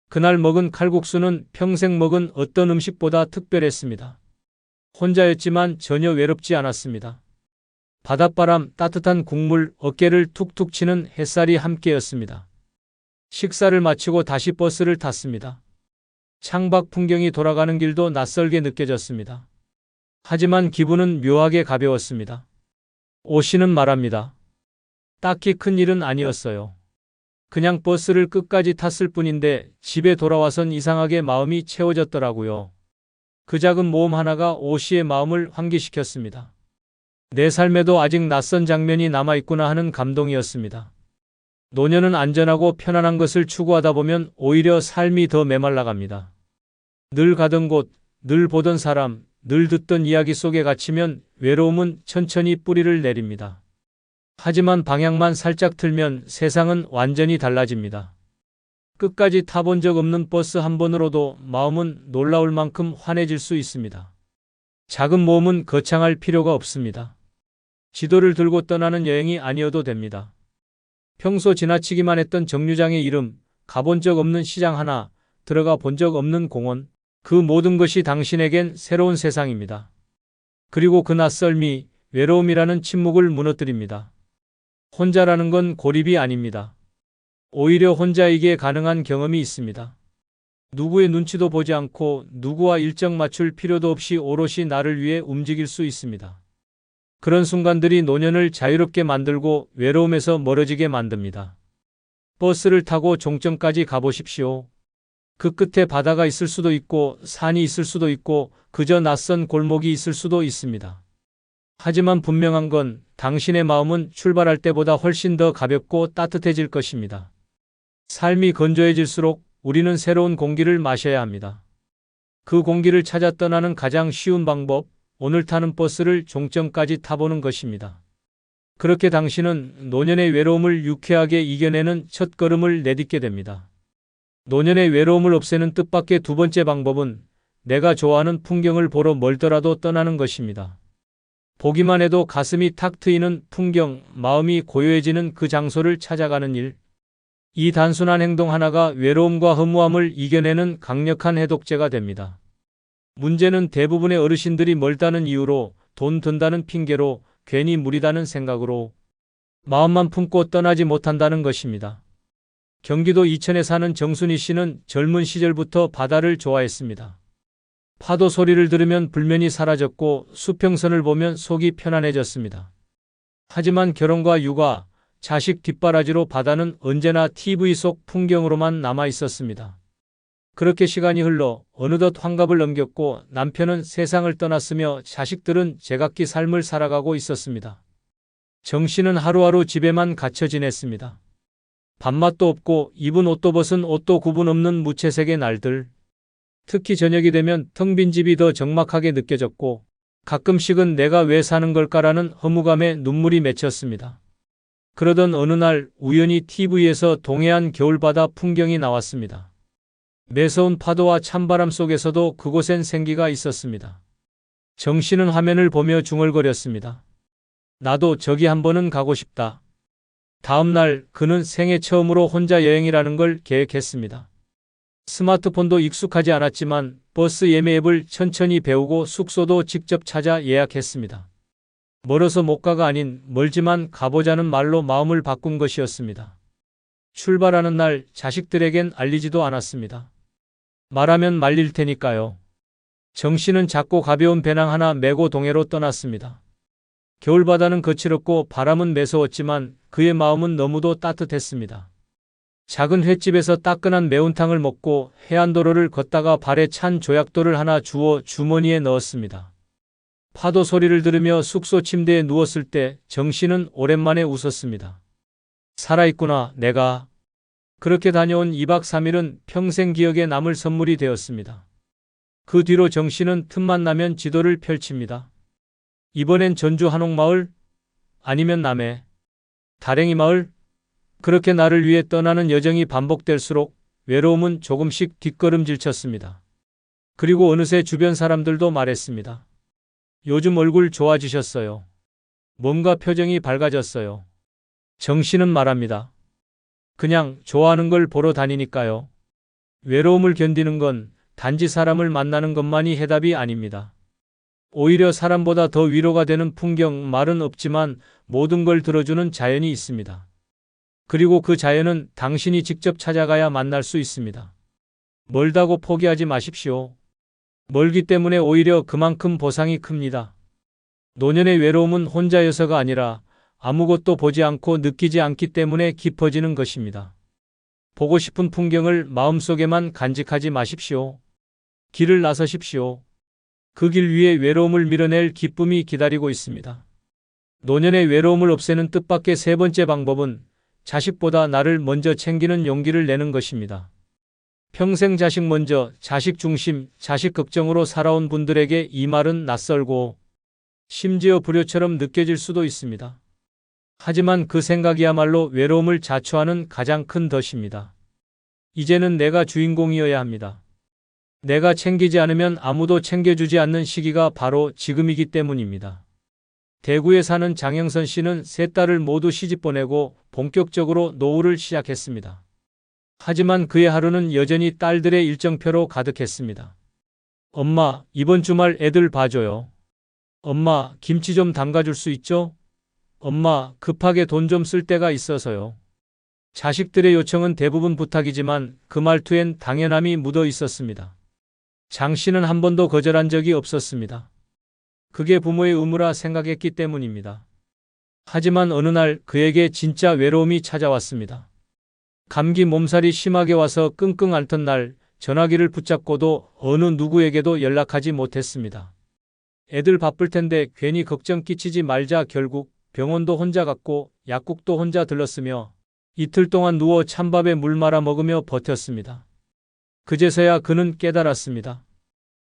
그날 먹은 칼국수는 평생 먹은 어떤 음식보다 특별했습니다. 혼자였지만 전혀 외롭지 않았습니다. 바닷바람, 따뜻한 국물, 어깨를 툭툭 치는 햇살이 함께였습니다. 식사를 마치고 다시 버스를 탔습니다. 창밖 풍경이 돌아가는 길도 낯설게 느껴졌습니다. 하지만 기분은 묘하게 가벼웠습니다. 오 씨는 말합니다. 딱히 큰 일은 아니었어요. 그냥 버스를 끝까지 탔을 뿐인데 집에 돌아와선 이상하게 마음이 채워졌더라고요. 그 작은 모험 하나가 오 씨의 마음을 환기시켰습니다. 내 삶에도 아직 낯선 장면이 남아있구나 하는 감동이었습니다. 노년은 안전하고 편안한 것을 추구하다 보면 오히려 삶이 더 메말라갑니다. 늘 가던 곳, 늘 보던 사람, 늘 듣던 이야기 속에 갇히면 외로움은 천천히 뿌리를 내립니다. 하지만 방향만 살짝 틀면 세상은 완전히 달라집니다. 끝까지 타본 적 없는 버스 한 번으로도 마음은 놀라울 만큼 환해질 수 있습니다. 작은 모험은 거창할 필요가 없습니다. 지도를 들고 떠나는 여행이 아니어도 됩니다. 평소 지나치기만 했던 정류장의 이름, 가본 적 없는 시장 하나, 들어가 본 적 없는 공원, 그 모든 것이 당신에겐 새로운 세상입니다. 그리고 그 낯설미, 외로움이라는 침묵을 무너뜨립니다. 혼자라는 건 고립이 아닙니다. 오히려 혼자이기에 가능한 경험이 있습니다. 누구의 눈치도 보지 않고 누구와 일정 맞출 필요도 없이 오롯이 나를 위해 움직일 수 있습니다. 그런 순간들이 노년을 자유롭게 만들고 외로움에서 멀어지게 만듭니다. 버스를 타고 종점까지 가보십시오. 그 끝에 바다가 있을 수도 있고 산이 있을 수도 있고 그저 낯선 골목이 있을 수도 있습니다. 하지만 분명한 건 당신의 마음은 출발할 때보다 훨씬 더 가볍고 따뜻해질 것입니다. 삶이 건조해질수록 우리는 새로운 공기를 마셔야 합니다. 그 공기를 찾아 떠나는 가장 쉬운 방법, 오늘 타는 버스를 종점까지 타보는 것입니다. 그렇게 당신은 노년의 외로움을 유쾌하게 이겨내는 첫 걸음을 내딛게 됩니다. 노년의 외로움을 없애는 뜻밖의 두 번째 방법은 내가 좋아하는 풍경을 보러 멀더라도 떠나는 것입니다. 보기만 해도 가슴이 탁 트이는 풍경, 마음이 고요해지는 그 장소를 찾아가는 일. 이 단순한 행동 하나가 외로움과 허무함을 이겨내는 강력한 해독제가 됩니다. 문제는 대부분의 어르신들이 멀다는 이유로, 돈 든다는 핑계로, 괜히 무리다는 생각으로 마음만 품고 떠나지 못한다는 것입니다. 경기도 이천에 사는 정순희 씨는 젊은 시절부터 바다를 좋아했습니다. 파도 소리를 들으면 불면이 사라졌고 수평선을 보면 속이 편안해졌습니다. 하지만 결혼과 육아, 자식 뒷바라지로 바다는 언제나 TV 속 풍경으로만 남아 있었습니다. 그렇게 시간이 흘러 어느덧 환갑을 넘겼고 남편은 세상을 떠났으며 자식들은 제각기 삶을 살아가고 있었습니다. 정 씨는 하루하루 집에만 갇혀 지냈습니다. 밥맛도 없고 입은 옷도 벗은 옷도 구분 없는 무채색의 날들. 특히 저녁이 되면 텅 빈 집이 더 적막하게 느껴졌고 가끔씩은 내가 왜 사는 걸까라는 허무감에 눈물이 맺혔습니다. 그러던 어느 날 우연히 TV에서 동해안 겨울바다 풍경이 나왔습니다. 매서운 파도와 찬바람 속에서도 그곳엔 생기가 있었습니다. 정 씨는 화면을 보며 중얼거렸습니다. 나도 저기 한 번은 가고 싶다. 다음 날 그는 생애 처음으로 혼자 여행이라는 걸 계획했습니다. 스마트폰도 익숙하지 않았지만 버스 예매 앱을 천천히 배우고 숙소도 직접 찾아 예약했습니다. 멀어서 못 가가 아닌 멀지만 가보자는 말로 마음을 바꾼 것이었습니다. 출발하는 날 자식들에겐 알리지도 않았습니다. 말하면 말릴 테니까요. 정 씨는 작고 가벼운 배낭 하나 메고 동해로 떠났습니다. 겨울바다는 거칠었고 바람은 매서웠지만 그의 마음은 너무도 따뜻했습니다. 작은 횟집에서 따끈한 매운탕을 먹고 해안도로를 걷다가 발에 찬 조약돌을 하나 주워 주머니에 넣었습니다. 파도 소리를 들으며 숙소 침대에 누웠을 때 정 씨는 오랜만에 웃었습니다. 살아있구나, 내가. 그렇게 다녀온 2박 3일은 평생 기억에 남을 선물이 되었습니다. 그 뒤로 정 씨는 틈만 나면 지도를 펼칩니다. 이번엔 전주 한옥마을? 아니면 남해, 다랭이 마을? 그렇게 나를 위해 떠나는 여정이 반복될수록 외로움은 조금씩 뒷걸음질 쳤습니다. 그리고 어느새 주변 사람들도 말했습니다. 요즘 얼굴 좋아지셨어요. 뭔가 표정이 밝아졌어요. 정 씨는 말합니다. 그냥 좋아하는 걸 보러 다니니까요. 외로움을 견디는 건 단지 사람을 만나는 것만이 해답이 아닙니다. 오히려 사람보다 더 위로가 되는 풍경, 말은 없지만 모든 걸 들어주는 자연이 있습니다. 그리고 그 자연은 당신이 직접 찾아가야 만날 수 있습니다. 멀다고 포기하지 마십시오. 멀기 때문에 오히려 그만큼 보상이 큽니다. 노년의 외로움은 혼자여서가 아니라 아무것도 보지 않고 느끼지 않기 때문에 깊어지는 것입니다. 보고 싶은 풍경을 마음속에만 간직하지 마십시오. 길을 나서십시오. 그 길 위에 외로움을 밀어낼 기쁨이 기다리고 있습니다. 노년의 외로움을 없애는 뜻밖의 세 번째 방법은 자식보다 나를 먼저 챙기는 용기를 내는 것입니다. 평생 자식 먼저, 자식 중심, 자식 걱정으로 살아온 분들에게 이 말은 낯설고 심지어 불효처럼 느껴질 수도 있습니다. 하지만 그 생각이야말로 외로움을 자초하는 가장 큰 덫입니다. 이제는 내가 주인공이어야 합니다. 내가 챙기지 않으면 아무도 챙겨주지 않는 시기가 바로 지금이기 때문입니다. 대구에 사는 장영선 씨는 세 딸을 모두 시집 보내고 본격적으로 노후를 시작했습니다. 하지만 그의 하루는 여전히 딸들의 일정표로 가득했습니다. 엄마, 이번 주말 애들 봐줘요. 엄마, 김치 좀 담가줄 수 있죠? 엄마, 급하게 돈 좀 쓸 데가 있어서요. 자식들의 요청은 대부분 부탁이지만 그 말투엔 당연함이 묻어 있었습니다. 장 씨는 한 번도 거절한 적이 없었습니다. 그게 부모의 의무라 생각했기 때문입니다. 하지만 어느 날 그에게 진짜 외로움이 찾아왔습니다. 감기 몸살이 심하게 와서 끙끙 앓던 날 전화기를 붙잡고도 어느 누구에게도 연락하지 못했습니다. 애들 바쁠 텐데 괜히 걱정 끼치지 말자. 결국 병원도 혼자 갔고 약국도 혼자 들렀으며 이틀 동안 누워 찬밥에 물 말아 먹으며 버텼습니다. 그제서야 그는 깨달았습니다.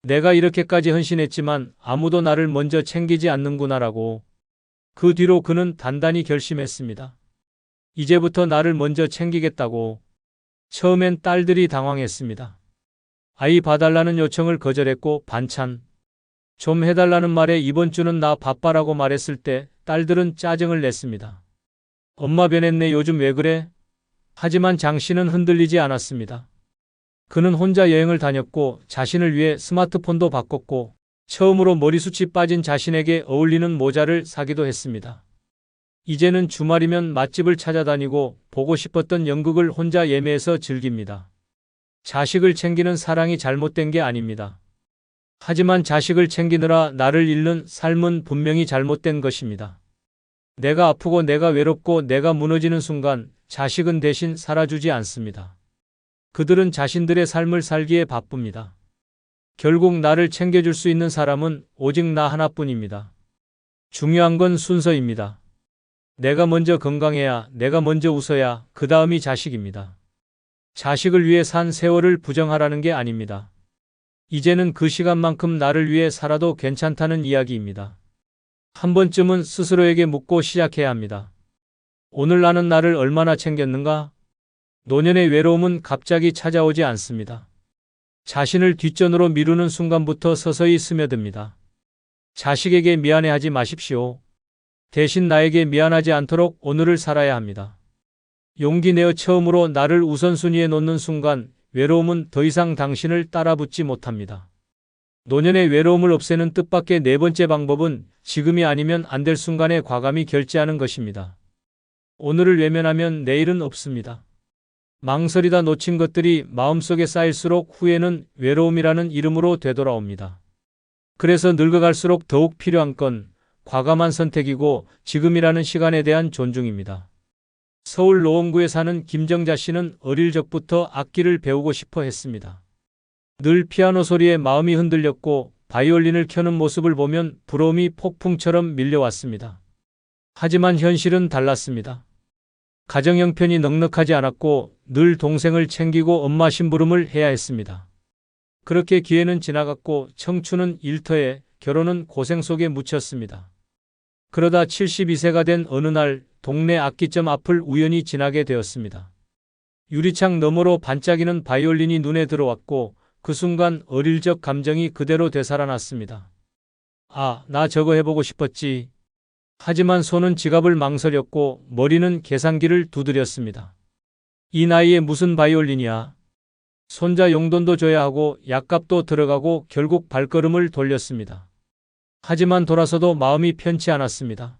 내가 이렇게까지 헌신했지만 아무도 나를 먼저 챙기지 않는구나라고. 그 뒤로 그는 단단히 결심했습니다. 이제부터 나를 먼저 챙기겠다고. 처음엔 딸들이 당황했습니다. 아이 봐달라는 요청을 거절했고 반찬 좀 해달라는 말에 이번 주는 나 바빠라고 말했을 때 딸들은 짜증을 냈습니다. 엄마 변했네, 요즘 왜 그래? 하지만 장 씨는 흔들리지 않았습니다. 그는 혼자 여행을 다녔고 자신을 위해 스마트폰도 바꿨고 처음으로 머리숱이 빠진 자신에게 어울리는 모자를 사기도 했습니다. 이제는 주말이면 맛집을 찾아다니고 보고 싶었던 연극을 혼자 예매해서 즐깁니다. 자식을 챙기는 사랑이 잘못된 게 아닙니다. 하지만 자식을 챙기느라 나를 잃는 삶은 분명히 잘못된 것입니다. 내가 아프고 내가 외롭고 내가 무너지는 순간 자식은 대신 살아주지 않습니다. 그들은 자신들의 삶을 살기에 바쁩니다. 결국 나를 챙겨줄 수 있는 사람은 오직 나 하나뿐입니다. 중요한 건 순서입니다. 내가 먼저 건강해야, 내가 먼저 웃어야 그 다음이 자식입니다. 자식을 위해 산 세월을 부정하라는 게 아닙니다. 이제는 그 시간만큼 나를 위해 살아도 괜찮다는 이야기입니다. 한 번쯤은 스스로에게 묻고 시작해야 합니다. 오늘 나는 나를 얼마나 챙겼는가? 노년의 외로움은 갑자기 찾아오지 않습니다. 자신을 뒷전으로 미루는 순간부터 서서히 스며듭니다. 자식에게 미안해하지 마십시오. 대신 나에게 미안하지 않도록 오늘을 살아야 합니다. 용기 내어 처음으로 나를 우선순위에 놓는 순간 외로움은 더 이상 당신을 따라붙지 못합니다. 노년의 외로움을 없애는 뜻밖의 네 번째 방법은 지금이 아니면 안 될 순간에 과감히 결제하는 것입니다. 오늘을 외면하면 내일은 없습니다. 망설이다 놓친 것들이 마음속에 쌓일수록 후회는 외로움이라는 이름으로 되돌아옵니다. 그래서 늙어갈수록 더욱 필요한 건 과감한 선택이고 지금이라는 시간에 대한 존중입니다. 서울 노원구에 사는 김정자 씨는 어릴 적부터 악기를 배우고 싶어 했습니다. 늘 피아노 소리에 마음이 흔들렸고 바이올린을 켜는 모습을 보면 부러움이 폭풍처럼 밀려왔습니다. 하지만 현실은 달랐습니다. 가정 형편이 넉넉하지 않았고 늘 동생을 챙기고 엄마 심부름을 해야 했습니다. 그렇게 기회는 지나갔고 청춘은 일터에, 결혼은 고생 속에 묻혔습니다. 그러다 72세가 된 어느 날 동네 악기점 앞을 우연히 지나게 되었습니다. 유리창 너머로 반짝이는 바이올린이 눈에 들어왔고 그 순간 어릴 적 감정이 그대로 되살아났습니다. 아, 나 저거 해보고 싶었지. 하지만 손은 지갑을 망설였고 머리는 계산기를 두드렸습니다. 이 나이에 무슨 바이올린이야. 손자 용돈도 줘야 하고 약값도 들어가고 결국 발걸음을 돌렸습니다. 하지만 돌아서도 마음이 편치 않았습니다.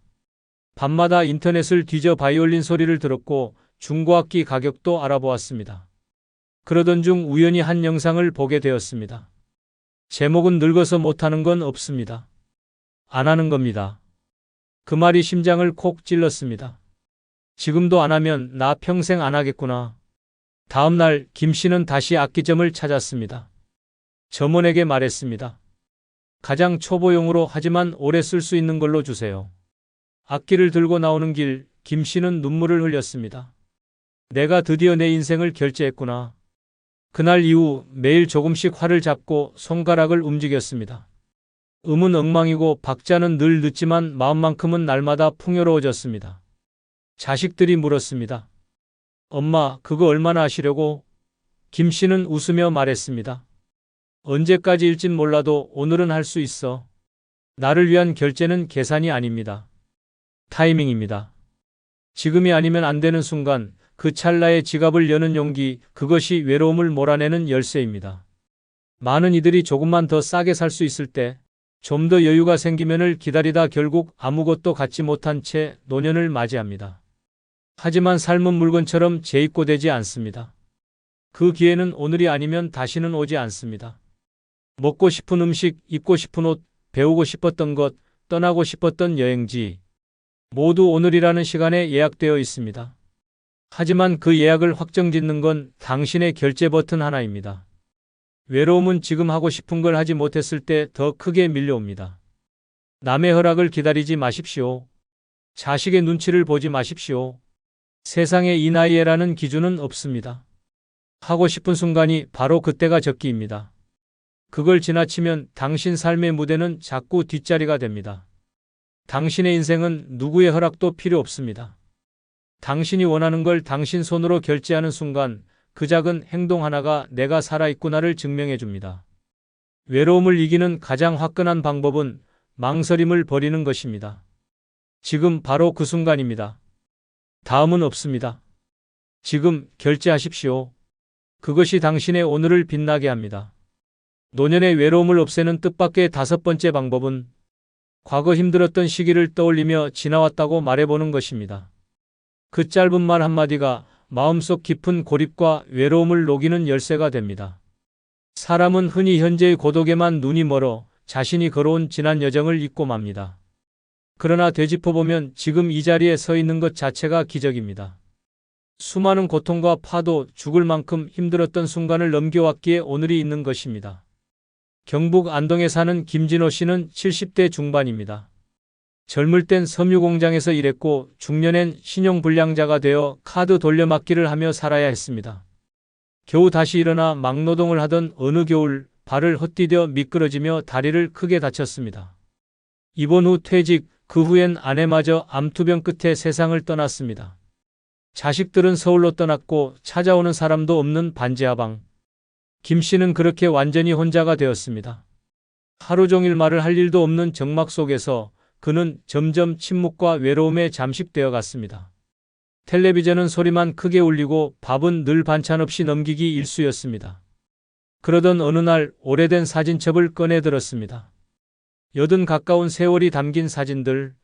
밤마다 인터넷을 뒤져 바이올린 소리를 들었고 중고악기 가격도 알아보았습니다. 그러던 중 우연히 한 영상을 보게 되었습니다. 제목은 늙어서 못하는 건 없습니다. 안 하는 겁니다. 그 말이 심장을 콕 찔렀습니다. 지금도 안 하면 나 평생 안 하겠구나. 다음 날 김 씨는 다시 악기점을 찾았습니다. 점원에게 말했습니다. 가장 초보용으로 하지만 오래 쓸 수 있는 걸로 주세요. 악기를 들고 나오는 길 김 씨는 눈물을 흘렸습니다. 내가 드디어 내 인생을 결제했구나. 그날 이후 매일 조금씩 활을 잡고 손가락을 움직였습니다. 음은 엉망이고 박자는 늘 늦지만 마음만큼은 날마다 풍요로워졌습니다. 자식들이 물었습니다. 엄마, 그거 얼마나 하시려고? 김 씨는 웃으며 말했습니다. 언제까지 일진 몰라도 오늘은 할 수 있어. 나를 위한 결제는 계산이 아닙니다. 타이밍입니다. 지금이 아니면 안 되는 순간, 그 찰나에 지갑을 여는 용기, 그것이 외로움을 몰아내는 열쇠입니다. 많은 이들이 조금만 더 싸게 살 수 있을 때, 좀 더 여유가 생기면을 기다리다 결국 아무것도 갖지 못한 채 노년을 맞이합니다. 하지만 삶은 물건처럼 재입고되지 않습니다. 그 기회는 오늘이 아니면 다시는 오지 않습니다. 먹고 싶은 음식, 입고 싶은 옷, 배우고 싶었던 것, 떠나고 싶었던 여행지, 모두 오늘이라는 시간에 예약되어 있습니다. 하지만 그 예약을 확정짓는 건 당신의 결제 버튼 하나입니다. 외로움은 지금 하고 싶은 걸 하지 못했을 때 더 크게 밀려옵니다. 남의 허락을 기다리지 마십시오. 자식의 눈치를 보지 마십시오. 세상에 이 나이에라는 기준은 없습니다. 하고 싶은 순간이 바로 그때가 적기입니다. 그걸 지나치면 당신 삶의 무대는 자꾸 뒷자리가 됩니다. 당신의 인생은 누구의 허락도 필요 없습니다. 당신이 원하는 걸 당신 손으로 결제하는 순간 그 작은 행동 하나가 내가 살아있구나를 증명해 줍니다. 외로움을 이기는 가장 화끈한 방법은 망설임을 버리는 것입니다. 지금 바로 그 순간입니다. 다음은 없습니다. 지금 결제하십시오. 그것이 당신의 오늘을 빛나게 합니다. 노년의 외로움을 없애는 뜻밖의 5번째 방법은 과거 힘들었던 시기를 떠올리며 지나왔다고 말해보는 것입니다. 그 짧은 말 한마디가 마음속 깊은 고립과 외로움을 녹이는 열쇠가 됩니다. 사람은 흔히 현재의 고독에만 눈이 멀어 자신이 걸어온 지난 여정을 잊고 맙니다. 그러나 되짚어보면 지금 이 자리에 서 있는 것 자체가 기적입니다. 수많은 고통과 파도, 죽을 만큼 힘들었던 순간을 넘겨왔기에 오늘이 있는 것입니다. 경북 안동에 사는 김진호 씨는 70대 중반입니다. 젊을 땐 섬유 공장에서 일했고 중년엔 신용불량자가 되어 카드 돌려막기를 하며 살아야 했습니다. 겨우 다시 일어나 막노동을 하던 어느 겨울 발을 헛디뎌 미끄러지며 다리를 크게 다쳤습니다. 입원 후 퇴직, 그 후엔 아내마저 암투병 끝에 세상을 떠났습니다. 자식들은 서울로 떠났고 찾아오는 사람도 없는 반지하방. 김 씨는 그렇게 완전히 혼자가 되었습니다. 하루 종일 말을 할 일도 없는 정막 속에서 그는 점점 침묵과 외로움에 잠식되어 갔습니다. 텔레비전은 소리만 크게 울리고 밥은 늘 반찬 없이 넘기기 일쑤였습니다. 그러던 어느 날 오래된 사진첩을 꺼내 들었습니다. 80 가까운 세월이 담긴 사진들,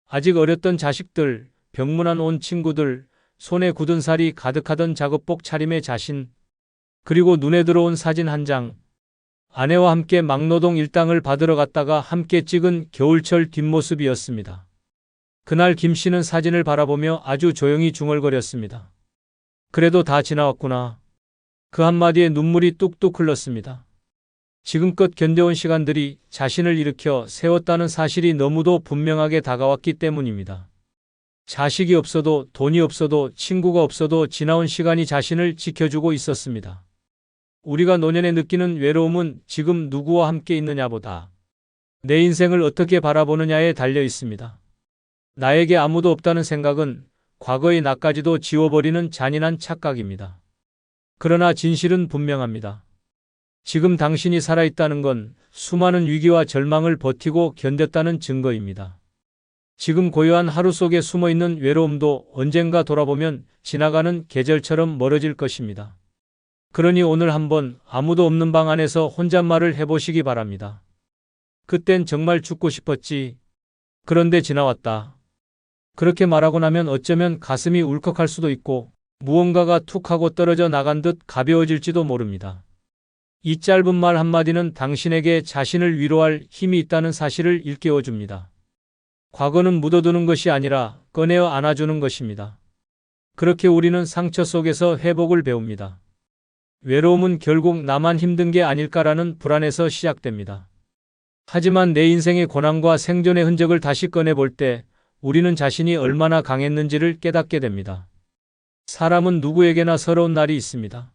아직 어렸던 자식들, 병문안 온 친구들, 손에 굳은 살이 가득하던 작업복 차림의 자신, 그리고 눈에 들어온 사진 한 장. 아내와 함께 막노동 일당을 받으러 갔다가 함께 찍은 겨울철 뒷모습이었습니다. 그날 김 씨는 사진을 바라보며 아주 조용히 중얼거렸습니다. 그래도 다 지나왔구나. 그 한마디에 눈물이 뚝뚝 흘렀습니다. 지금껏 견뎌온 시간들이 자신을 일으켜 세웠다는 사실이 너무도 분명하게 다가왔기 때문입니다. 자식이 없어도 돈이 없어도 친구가 없어도 지나온 시간이 자신을 지켜주고 있었습니다. 우리가 노년에 느끼는 외로움은 지금 누구와 함께 있느냐보다 내 인생을 어떻게 바라보느냐에 달려 있습니다. 나에게 아무도 없다는 생각은 과거의 나까지도 지워버리는 잔인한 착각입니다. 그러나 진실은 분명합니다. 지금 당신이 살아있다는 건 수많은 위기와 절망을 버티고 견뎠다는 증거입니다. 지금 고요한 하루 속에 숨어있는 외로움도 언젠가 돌아보면 지나가는 계절처럼 멀어질 것입니다. 그러니 오늘 한번 아무도 없는 방 안에서 혼잣말을 해보시기 바랍니다. 그땐 정말 죽고 싶었지. 그런데 지나왔다. 그렇게 말하고 나면 어쩌면 가슴이 울컥할 수도 있고 무언가가 툭 하고 떨어져 나간 듯 가벼워질지도 모릅니다. 이 짧은 말 한마디는 당신에게 자신을 위로할 힘이 있다는 사실을 일깨워줍니다. 과거는 묻어두는 것이 아니라 꺼내어 안아주는 것입니다. 그렇게 우리는 상처 속에서 회복을 배웁니다. 외로움은 결국 나만 힘든 게 아닐까라는 불안에서 시작됩니다. 하지만 내 인생의 고난과 생존의 흔적을 다시 꺼내볼 때 우리는 자신이 얼마나 강했는지를 깨닫게 됩니다. 사람은 누구에게나 서러운 날이 있습니다.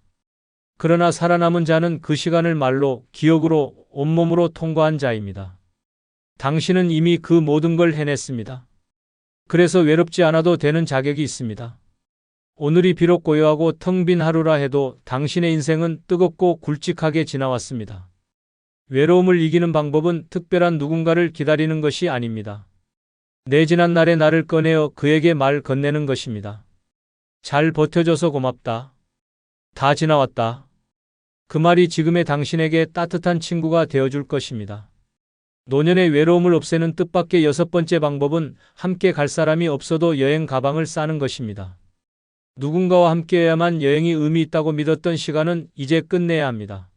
그러나 살아남은 자는 그 시간을 말로, 기억으로, 온몸으로 통과한 자입니다. 당신은 이미 그 모든 걸 해냈습니다. 그래서 외롭지 않아도 되는 자격이 있습니다. 오늘이 비록 고요하고 텅 빈 하루라 해도 당신의 인생은 뜨겁고 굵직하게 지나왔습니다. 외로움을 이기는 방법은 특별한 누군가를 기다리는 것이 아닙니다. 내 지난 날의 나를 꺼내어 그에게 말 건네는 것입니다. 잘 버텨줘서 고맙다. 다 지나왔다. 그 말이 지금의 당신에게 따뜻한 친구가 되어줄 것입니다. 노년의 외로움을 없애는 뜻밖의 6번째 방법은 함께 갈 사람이 없어도 여행 가방을 싸는 것입니다. 누군가와 함께해야만 여행이 의미 있다고 믿었던 시간은 이제 끝내야 합니다.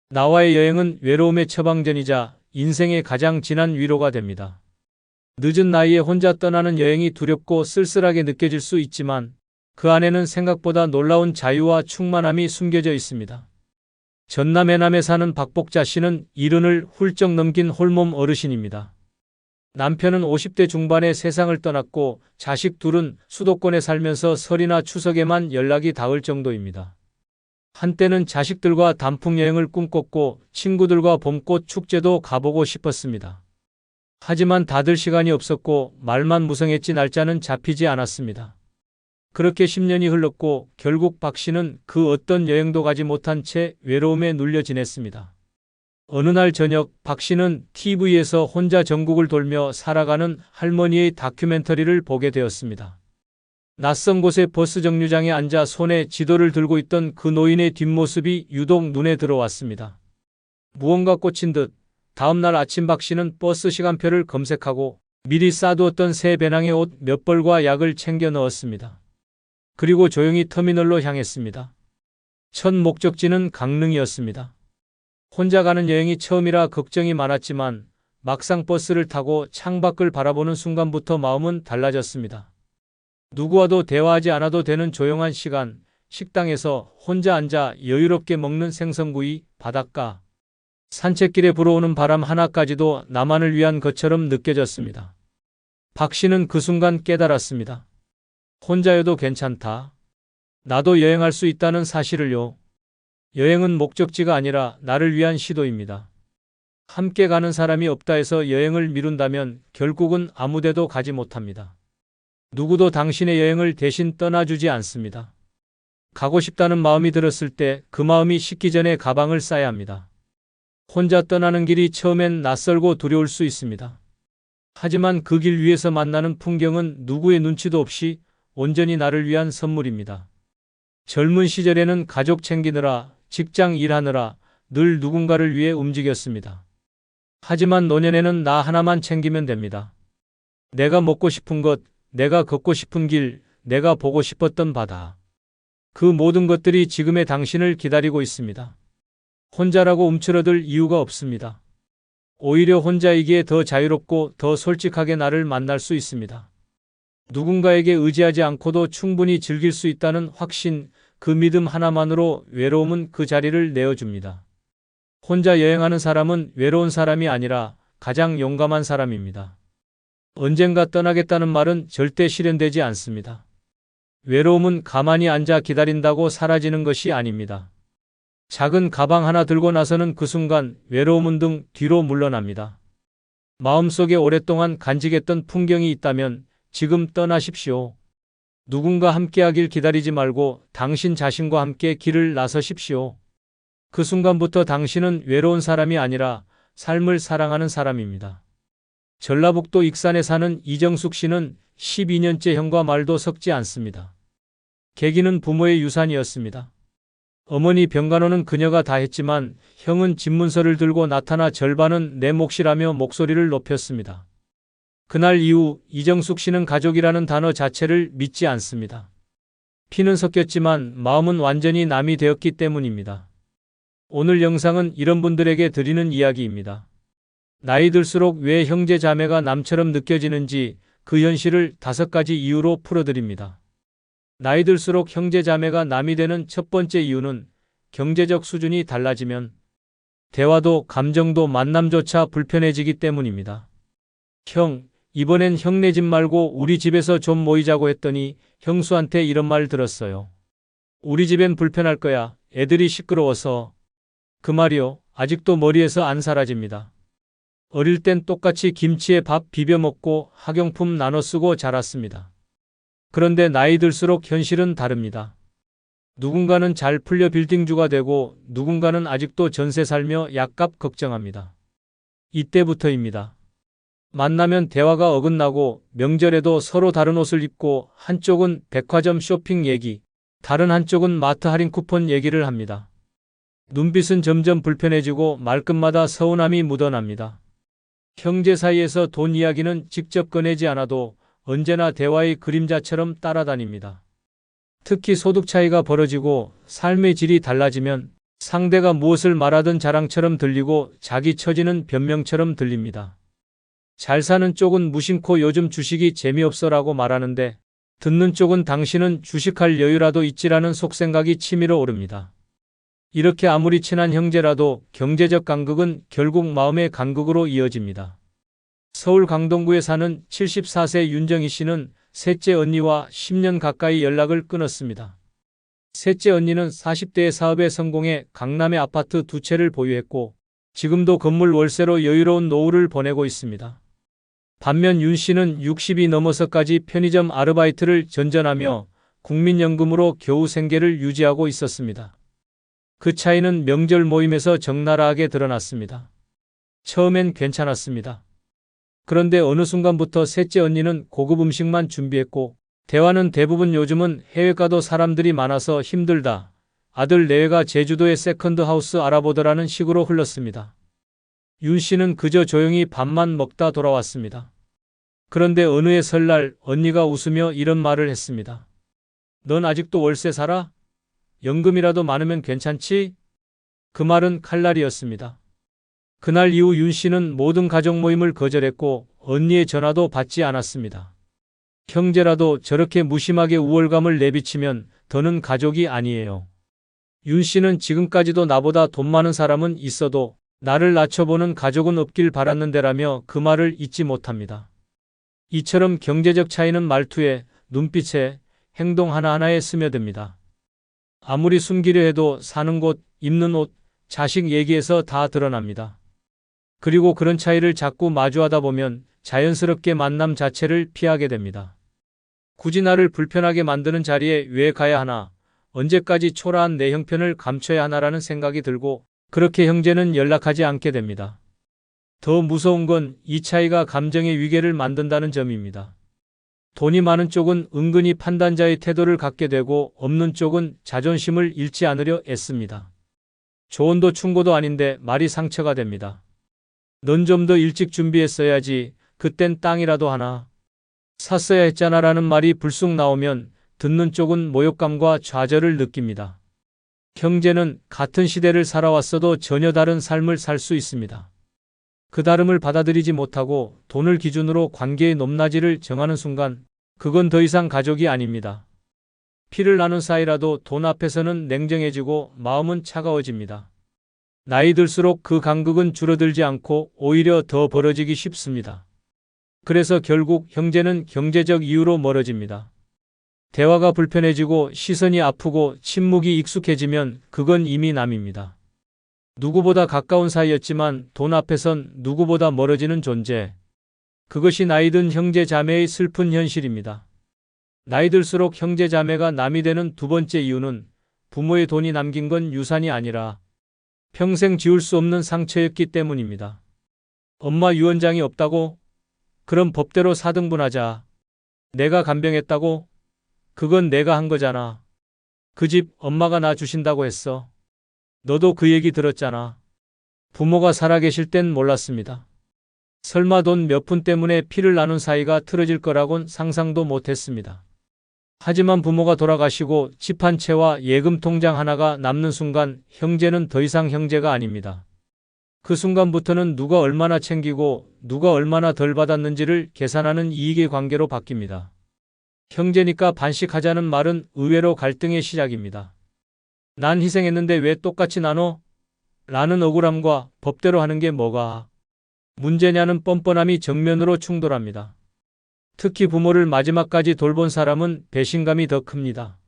나와의 여행은 외로움의 처방전이자 인생의 가장 진한 위로가 됩니다. 늦은 나이에 혼자 떠나는 여행이 두렵고 쓸쓸하게 느껴질 수 있지만 그 안에는 생각보다 놀라운 자유와 충만함이 숨겨져 있습니다. 전남 해남에 사는 박복자 씨는 70을 훌쩍 넘긴 홀몸 어르신입니다. 남편은 50대 중반에 세상을 떠났고 자식 둘은 수도권에 살면서 설이나 추석에만 연락이 닿을 정도입니다. 한때는 자식들과 단풍 여행을 꿈꿨고 친구들과 봄꽃 축제도 가보고 싶었습니다. 하지만 다들 시간이 없었고 말만 무성했지 날짜는 잡히지 않았습니다. 그렇게 10년이 흘렀고 결국 박 씨는 그 어떤 여행도 가지 못한 채 외로움에 눌려 지냈습니다. 어느 날 저녁 박 씨는 TV에서 혼자 전국을 돌며 살아가는 할머니의 다큐멘터리를 보게 되었습니다. 낯선 곳의 버스 정류장에 앉아 손에 지도를 들고 있던 그 노인의 뒷모습이 유독 눈에 들어왔습니다. 무언가 꽂힌 듯 다음 날 아침 박 씨는 버스 시간표를 검색하고 미리 싸두었던 새 배낭에 옷 몇 벌과 약을 챙겨 넣었습니다. 그리고 조용히 터미널로 향했습니다. 첫 목적지는 강릉이었습니다. 혼자 가는 여행이 처음이라 걱정이 많았지만 막상 버스를 타고 창밖을 바라보는 순간부터 마음은 달라졌습니다. 누구와도 대화하지 않아도 되는 조용한 시간, 식당에서 혼자 앉아 여유롭게 먹는 생선구이, 바닷가, 산책길에 불어오는 바람 하나까지도 나만을 위한 것처럼 느껴졌습니다. 박 씨는 그 순간 깨달았습니다. 혼자여도 괜찮다. 나도 여행할 수 있다는 사실을요. 여행은 목적지가 아니라 나를 위한 시도입니다. 함께 가는 사람이 없다 해서 여행을 미룬다면 결국은 아무데도 가지 못합니다. 누구도 당신의 여행을 대신 떠나주지 않습니다. 가고 싶다는 마음이 들었을 때 그 마음이 식기 전에 가방을 싸야 합니다. 혼자 떠나는 길이 처음엔 낯설고 두려울 수 있습니다. 하지만 그 길 위에서 만나는 풍경은 누구의 눈치도 없이 온전히 나를 위한 선물입니다. 젊은 시절에는 가족 챙기느라, 직장 일하느라 늘 누군가를 위해 움직였습니다. 하지만 노년에는 나 하나만 챙기면 됩니다. 내가 먹고 싶은 것, 내가 걷고 싶은 길, 내가 보고 싶었던 바다. 그 모든 것들이 지금의 당신을 기다리고 있습니다. 혼자라고 움츠러들 이유가 없습니다. 오히려 혼자이기에 더 자유롭고 더 솔직하게 나를 만날 수 있습니다. 누군가에게 의지하지 않고도 충분히 즐길 수 있다는 확신, 그 믿음 하나만으로 외로움은 그 자리를 내어줍니다. 혼자 여행하는 사람은 외로운 사람이 아니라 가장 용감한 사람입니다. 언젠가 떠나겠다는 말은 절대 실현되지 않습니다. 외로움은 가만히 앉아 기다린다고 사라지는 것이 아닙니다. 작은 가방 하나 들고 나서는 그 순간 외로움은 등 뒤로 물러납니다. 마음속에 오랫동안 간직했던 풍경이 있다면 지금 떠나십시오. 누군가 함께하길 기다리지 말고 당신 자신과 함께 길을 나서십시오. 그 순간부터 당신은 외로운 사람이 아니라 삶을 사랑하는 사람입니다. 전라북도 익산에 사는 이정숙 씨는 12년째 형과 말도 섞지 않습니다. 계기는 부모의 유산이었습니다. 어머니 병간호는 그녀가 다 했지만 형은 집문서를 들고 나타나 절반은 내 몫이라며 목소리를 높였습니다. 그날 이후 이정숙 씨는 가족이라는 단어 자체를 믿지 않습니다. 피는 섞였지만 마음은 완전히 남이 되었기 때문입니다. 오늘 영상은 이런 분들에게 드리는 이야기입니다. 나이 들수록 왜 형제 자매가 남처럼 느껴지는지 그 현실을 5가지 이유로 풀어드립니다. 나이 들수록 형제 자매가 남이 되는 첫 번째 이유는 경제적 수준이 달라지면 대화도 감정도 만남조차 불편해지기 때문입니다. 형, 이번엔 형네 집 말고 우리 집에서 좀 모이자고 했더니 형수한테 이런 말 들었어요. 우리 집엔 불편할 거야. 애들이 시끄러워서. 그 말이요. 아직도 머리에서 안 사라집니다. 어릴 땐 똑같이 김치에 밥 비벼 먹고 학용품 나눠 쓰고 자랐습니다. 그런데 나이 들수록 현실은 다릅니다. 누군가는 잘 풀려 빌딩주가 되고 누군가는 아직도 전세 살며 약값 걱정합니다. 이때부터입니다. 만나면 대화가 어긋나고 명절에도 서로 다른 옷을 입고 한쪽은 백화점 쇼핑 얘기, 다른 한쪽은 마트 할인 쿠폰 얘기를 합니다. 눈빛은 점점 불편해지고 말끝마다 서운함이 묻어납니다. 형제 사이에서 돈 이야기는 직접 꺼내지 않아도 언제나 대화의 그림자처럼 따라다닙니다. 특히 소득 차이가 벌어지고 삶의 질이 달라지면 상대가 무엇을 말하든 자랑처럼 들리고 자기 처지는 변명처럼 들립니다. 잘 사는 쪽은 무심코 요즘 주식이 재미없어라고 말하는데 듣는 쪽은 당신은 주식할 여유라도 있지라는 속생각이 치밀어 오릅니다. 이렇게 아무리 친한 형제라도 경제적 간극은 결국 마음의 간극으로 이어집니다. 서울 강동구에 사는 74세 윤정희 씨는 셋째 언니와 10년 가까이 연락을 끊었습니다. 셋째 언니는 40대의 사업에 성공해 강남에 아파트 2채를 보유했고 지금도 건물 월세로 여유로운 노후를 보내고 있습니다. 반면 윤 씨는 60이 넘어서까지 편의점 아르바이트를 전전하며 국민연금으로 겨우 생계를 유지하고 있었습니다. 그 차이는 명절 모임에서 적나라하게 드러났습니다. 처음엔 괜찮았습니다. 그런데 어느 순간부터 셋째 언니는 고급 음식만 준비했고 대화는 대부분 요즘은 해외 가도 사람들이 많아서 힘들다. 아들 내외가 제주도에 세컨드 하우스 알아보더라는 식으로 흘렀습니다. 윤 씨는 그저 조용히 밥만 먹다 돌아왔습니다. 그런데 어느 해 설날 언니가 웃으며 이런 말을 했습니다. 넌 아직도 월세 살아? 연금이라도 많으면 괜찮지? 그 말은 칼날이었습니다. 그날 이후 윤 씨는 모든 가족 모임을 거절했고 언니의 전화도 받지 않았습니다. 형제라도 저렇게 무심하게 우월감을 내비치면 더는 가족이 아니에요. 윤 씨는 지금까지도 나보다 돈 많은 사람은 있어도 나를 낮춰보는 가족은 없길 바랐는데라며 그 말을 잊지 못합니다. 이처럼 경제적 차이는 말투에, 눈빛에, 행동 하나하나에 스며듭니다. 아무리 숨기려 해도 사는 곳, 입는 옷, 자식 얘기에서 다 드러납니다. 그리고 그런 차이를 자꾸 마주하다 보면 자연스럽게 만남 자체를 피하게 됩니다. 굳이 나를 불편하게 만드는 자리에 왜 가야 하나, 언제까지 초라한 내 형편을 감춰야 하나라는 생각이 들고 그렇게 형제는 연락하지 않게 됩니다. 더 무서운 건 이 차이가 감정의 위계를 만든다는 점입니다. 돈이 많은 쪽은 은근히 판단자의 태도를 갖게 되고 없는 쪽은 자존심을 잃지 않으려 애씁니다. 조언도 충고도 아닌데 말이 상처가 됩니다. 넌 좀 더 일찍 준비했어야지. 그땐 땅이라도 하나 샀어야 했잖아 라는 말이 불쑥 나오면 듣는 쪽은 모욕감과 좌절을 느낍니다. 형제는 같은 시대를 살아왔어도 전혀 다른 삶을 살 수 있습니다. 그 다름을 받아들이지 못하고 돈을 기준으로 관계의 높낮이를 정하는 순간 그건 더 이상 가족이 아닙니다. 피를 나눈 사이라도 돈 앞에서는 냉정해지고 마음은 차가워집니다. 나이 들수록 그 간극은 줄어들지 않고 오히려 더 벌어지기 쉽습니다. 그래서 결국 형제는 경제적 이유로 멀어집니다. 대화가 불편해지고 시선이 아프고 침묵이 익숙해지면 그건 이미 남입니다. 누구보다 가까운 사이였지만 돈 앞에선 누구보다 멀어지는 존재. 그것이 나이든 형제 자매의 슬픈 현실입니다. 나이 들수록 형제 자매가 남이 되는 두 번째 이유는 부모의 돈이 남긴 건 유산이 아니라 평생 지울 수 없는 상처였기 때문입니다. 엄마 유언장이 없다고? 그럼 법대로 4등분하자. 내가 간병했다고? 그건 내가 한 거잖아. 그 집 엄마가 나 주신다고 했어. 너도 그 얘기 들었잖아. 부모가 살아계실 땐 몰랐습니다. 설마 돈 몇 푼 때문에 피를 나눈 사이가 틀어질 거라곤 상상도 못했습니다. 하지만 부모가 돌아가시고 집 한 채와 예금 통장 하나가 남는 순간 형제는 더 이상 형제가 아닙니다. 그 순간부터는 누가 얼마나 챙기고 누가 얼마나 덜 받았는지를 계산하는 이익의 관계로 바뀝니다. 형제니까 반씩하자는 말은 의외로 갈등의 시작입니다. 난 희생했는데 왜 똑같이 나눠? 라는 억울함과 법대로 하는 게 뭐가 문제냐는 뻔뻔함이 정면으로 충돌합니다. 특히 부모를 마지막까지 돌본 사람은 배신감이 더 큽니다.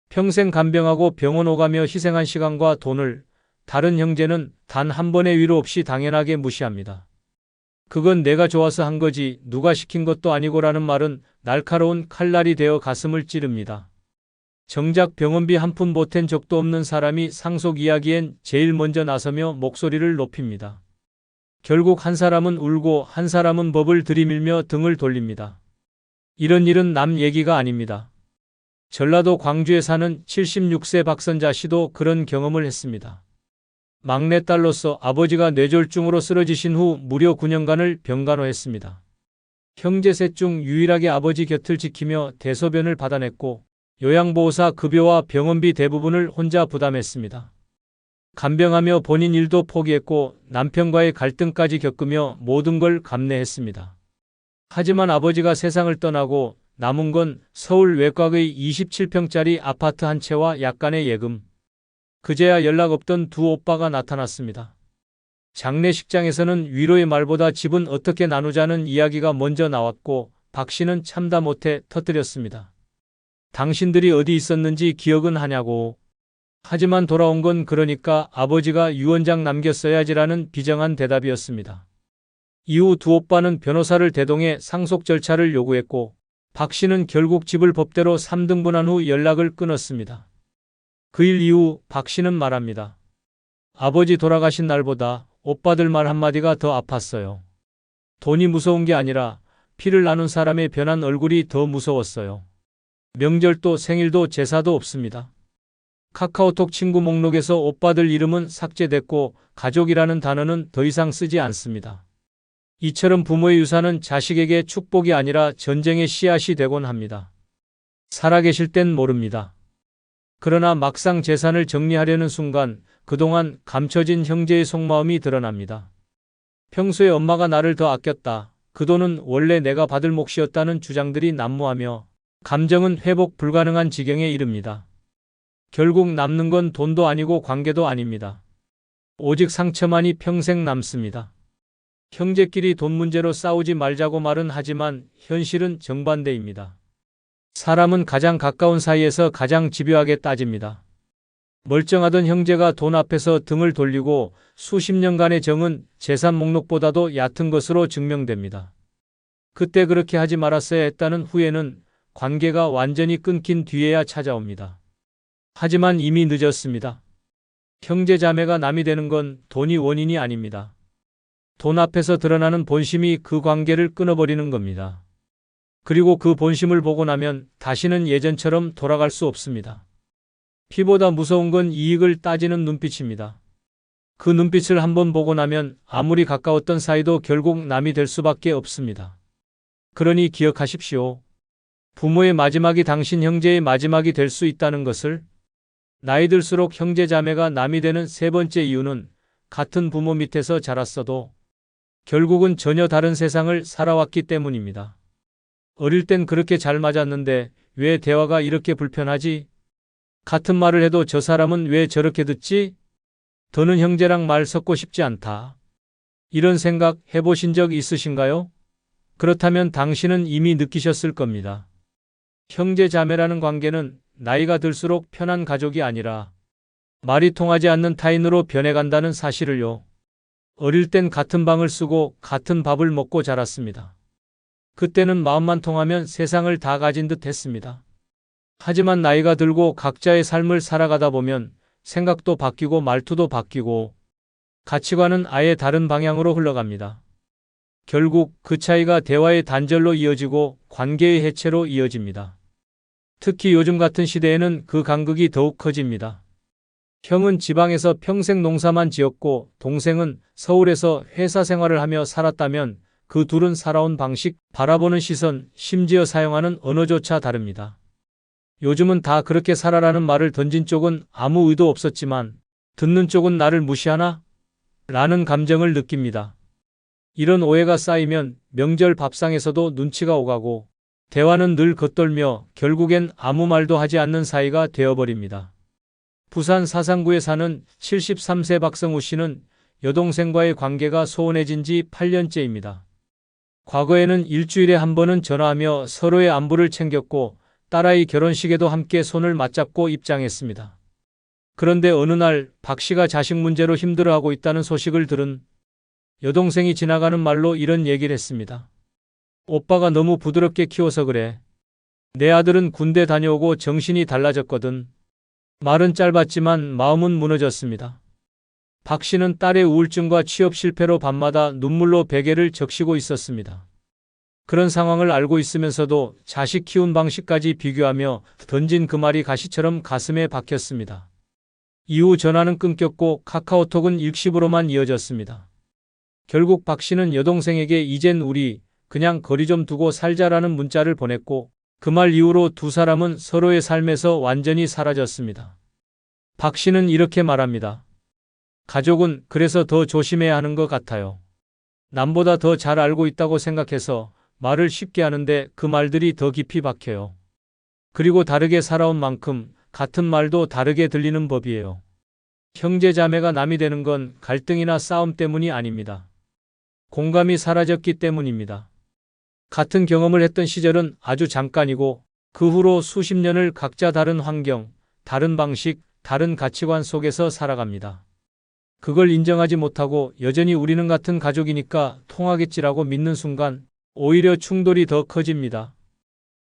평생 간병하고 병원 오가며 희생한 시간과 돈을 다른 형제는 단 한 번의 위로 없이 당연하게 무시합니다. 그건 내가 좋아서 한 거지 누가 시킨 것도 아니고라는 말은 날카로운 칼날이 되어 가슴을 찌릅니다. 정작 병원비 한 푼 보탠 적도 없는 사람이 상속 이야기엔 제일 먼저 나서며 목소리를 높입니다. 결국 한 사람은 울고 한 사람은 법을 들이밀며 등을 돌립니다. 이런 일은 남 얘기가 아닙니다. 전라도 광주에 사는 76세 박선자 씨도 그런 경험을 했습니다. 막내딸로서 아버지가 뇌졸중으로 쓰러지신 후 무려 9년간을 병간호했습니다. 형제 셋 중 유일하게 아버지 곁을 지키며 대소변을 받아냈고 요양보호사 급여와 병원비 대부분을 혼자 부담했습니다. 간병하며 본인 일도 포기했고 남편과의 갈등까지 겪으며 모든 걸 감내했습니다. 하지만 아버지가 세상을 떠나고 남은 건 서울 외곽의 27평짜리 아파트 한 채와 약간의 예금. 그제야 연락 없던 두 오빠가 나타났습니다. 장례식장에서는 위로의 말보다 집은 어떻게 나누자는 이야기가 먼저 나왔고 박 씨는 참다 못해 터뜨렸습니다. 당신들이 어디 있었는지 기억은 하냐고. 하지만 돌아온 건 그러니까 아버지가 유언장 남겼어야지라는 비정한 대답이었습니다. 이후 두 오빠는 변호사를 대동해 상속 절차를 요구했고 박 씨는 결국 집을 법대로 3등분한 후 연락을 끊었습니다. 그 일 이후 박 씨는 말합니다. 아버지 돌아가신 날보다 오빠들 말 한마디가 더 아팠어요. 돈이 무서운 게 아니라 피를 나눈 사람의 변한 얼굴이 더 무서웠어요. 명절도 생일도 제사도 없습니다. 카카오톡 친구 목록에서 오빠들 이름은 삭제됐고 가족이라는 단어는 더 이상 쓰지 않습니다. 이처럼 부모의 유산은 자식에게 축복이 아니라 전쟁의 씨앗이 되곤 합니다. 살아계실 땐 모릅니다. 그러나 막상 재산을 정리하려는 순간 그동안 감춰진 형제의 속마음이 드러납니다. 평소에 엄마가 나를 더 아꼈다. 그 돈은 원래 내가 받을 몫이었다는 주장들이 난무하며 감정은 회복 불가능한 지경에 이릅니다. 결국 남는 건 돈도 아니고 관계도 아닙니다. 오직 상처만이 평생 남습니다. 형제끼리 돈 문제로 싸우지 말자고 말은 하지만 현실은 정반대입니다. 사람은 가장 가까운 사이에서 가장 집요하게 따집니다. 멀쩡하던 형제가 돈 앞에서 등을 돌리고 수십 년간의 정은 재산 목록보다도 얕은 것으로 증명됩니다. 그때 그렇게 하지 말았어야 했다는 후회는 관계가 완전히 끊긴 뒤에야 찾아옵니다. 하지만 이미 늦었습니다. 형제 자매가 남이 되는 건 돈이 원인이 아닙니다. 돈 앞에서 드러나는 본심이 그 관계를 끊어버리는 겁니다. 그리고 그 본심을 보고 나면 다시는 예전처럼 돌아갈 수 없습니다. 피보다 무서운 건 이익을 따지는 눈빛입니다. 그 눈빛을 한번 보고 나면 아무리 가까웠던 사이도 결국 남이 될 수밖에 없습니다. 그러니 기억하십시오. 부모의 마지막이 당신 형제의 마지막이 될 수 있다는 것을. 나이 들수록 형제 자매가 남이 되는 세 번째 이유는 같은 부모 밑에서 자랐어도 결국은 전혀 다른 세상을 살아왔기 때문입니다. 어릴 땐 그렇게 잘 맞았는데 왜 대화가 이렇게 불편하지? 같은 말을 해도 저 사람은 왜 저렇게 듣지? 더는 형제랑 말 섞고 싶지 않다. 이런 생각 해보신 적 있으신가요? 그렇다면 당신은 이미 느끼셨을 겁니다. 형제 자매라는 관계는 나이가 들수록 편한 가족이 아니라 말이 통하지 않는 타인으로 변해간다는 사실을요. 어릴 땐 같은 방을 쓰고 같은 밥을 먹고 자랐습니다. 그때는 마음만 통하면 세상을 다 가진 듯 했습니다. 하지만 나이가 들고 각자의 삶을 살아가다 보면 생각도 바뀌고 말투도 바뀌고 가치관은 아예 다른 방향으로 흘러갑니다. 결국 그 차이가 대화의 단절로 이어지고 관계의 해체로 이어집니다. 특히 요즘 같은 시대에는 그 간극이 더욱 커집니다. 형은 지방에서 평생 농사만 지었고 동생은 서울에서 회사 생활을 하며 살았다면 그 둘은 살아온 방식, 바라보는 시선, 심지어 사용하는 언어조차 다릅니다. 요즘은 다 그렇게 살아라는 말을 던진 쪽은 아무 의도 없었지만 듣는 쪽은 나를 무시하나? 라는 감정을 느낍니다. 이런 오해가 쌓이면 명절 밥상에서도 눈치가 오가고 대화는 늘 겉돌며 결국엔 아무 말도 하지 않는 사이가 되어버립니다. 부산 사상구에 사는 73세 박성우 씨는 여동생과의 관계가 소원해진 지 8년째입니다. 과거에는 일주일에 한 번은 전화하며 서로의 안부를 챙겼고 딸아이 결혼식에도 함께 손을 맞잡고 입장했습니다. 그런데 어느 날 박 씨가 자식 문제로 힘들어하고 있다는 소식을 들은 여동생이 지나가는 말로 이런 얘기를 했습니다. 오빠가 너무 부드럽게 키워서 그래. 내 아들은 군대 다녀오고 정신이 달라졌거든. 말은 짧았지만 마음은 무너졌습니다. 박 씨는 딸의 우울증과 취업 실패로 밤마다 눈물로 베개를 적시고 있었습니다. 그런 상황을 알고 있으면서도 자식 키운 방식까지 비교하며 던진 그 말이 가시처럼 가슴에 박혔습니다. 이후 전화는 끊겼고 카카오톡은 일시부로만 이어졌습니다. 결국 박 씨는 여동생에게 이젠 우리 그냥 거리 좀 두고 살자라는 문자를 보냈고 그 말 이후로 두 사람은 서로의 삶에서 완전히 사라졌습니다. 박 씨는 이렇게 말합니다. 가족은 그래서 더 조심해야 하는 것 같아요. 남보다 더 잘 알고 있다고 생각해서 말을 쉽게 하는데 그 말들이 더 깊이 박혀요. 그리고 다르게 살아온 만큼 같은 말도 다르게 들리는 법이에요. 형제 자매가 남이 되는 건 갈등이나 싸움 때문이 아닙니다. 공감이 사라졌기 때문입니다. 같은 경험을 했던 시절은 아주 잠깐이고 그 후로 수십 년을 각자 다른 환경, 다른 방식, 다른 가치관 속에서 살아갑니다. 그걸 인정하지 못하고 여전히 우리는 같은 가족이니까 통하겠지라고 믿는 순간 오히려 충돌이 더 커집니다.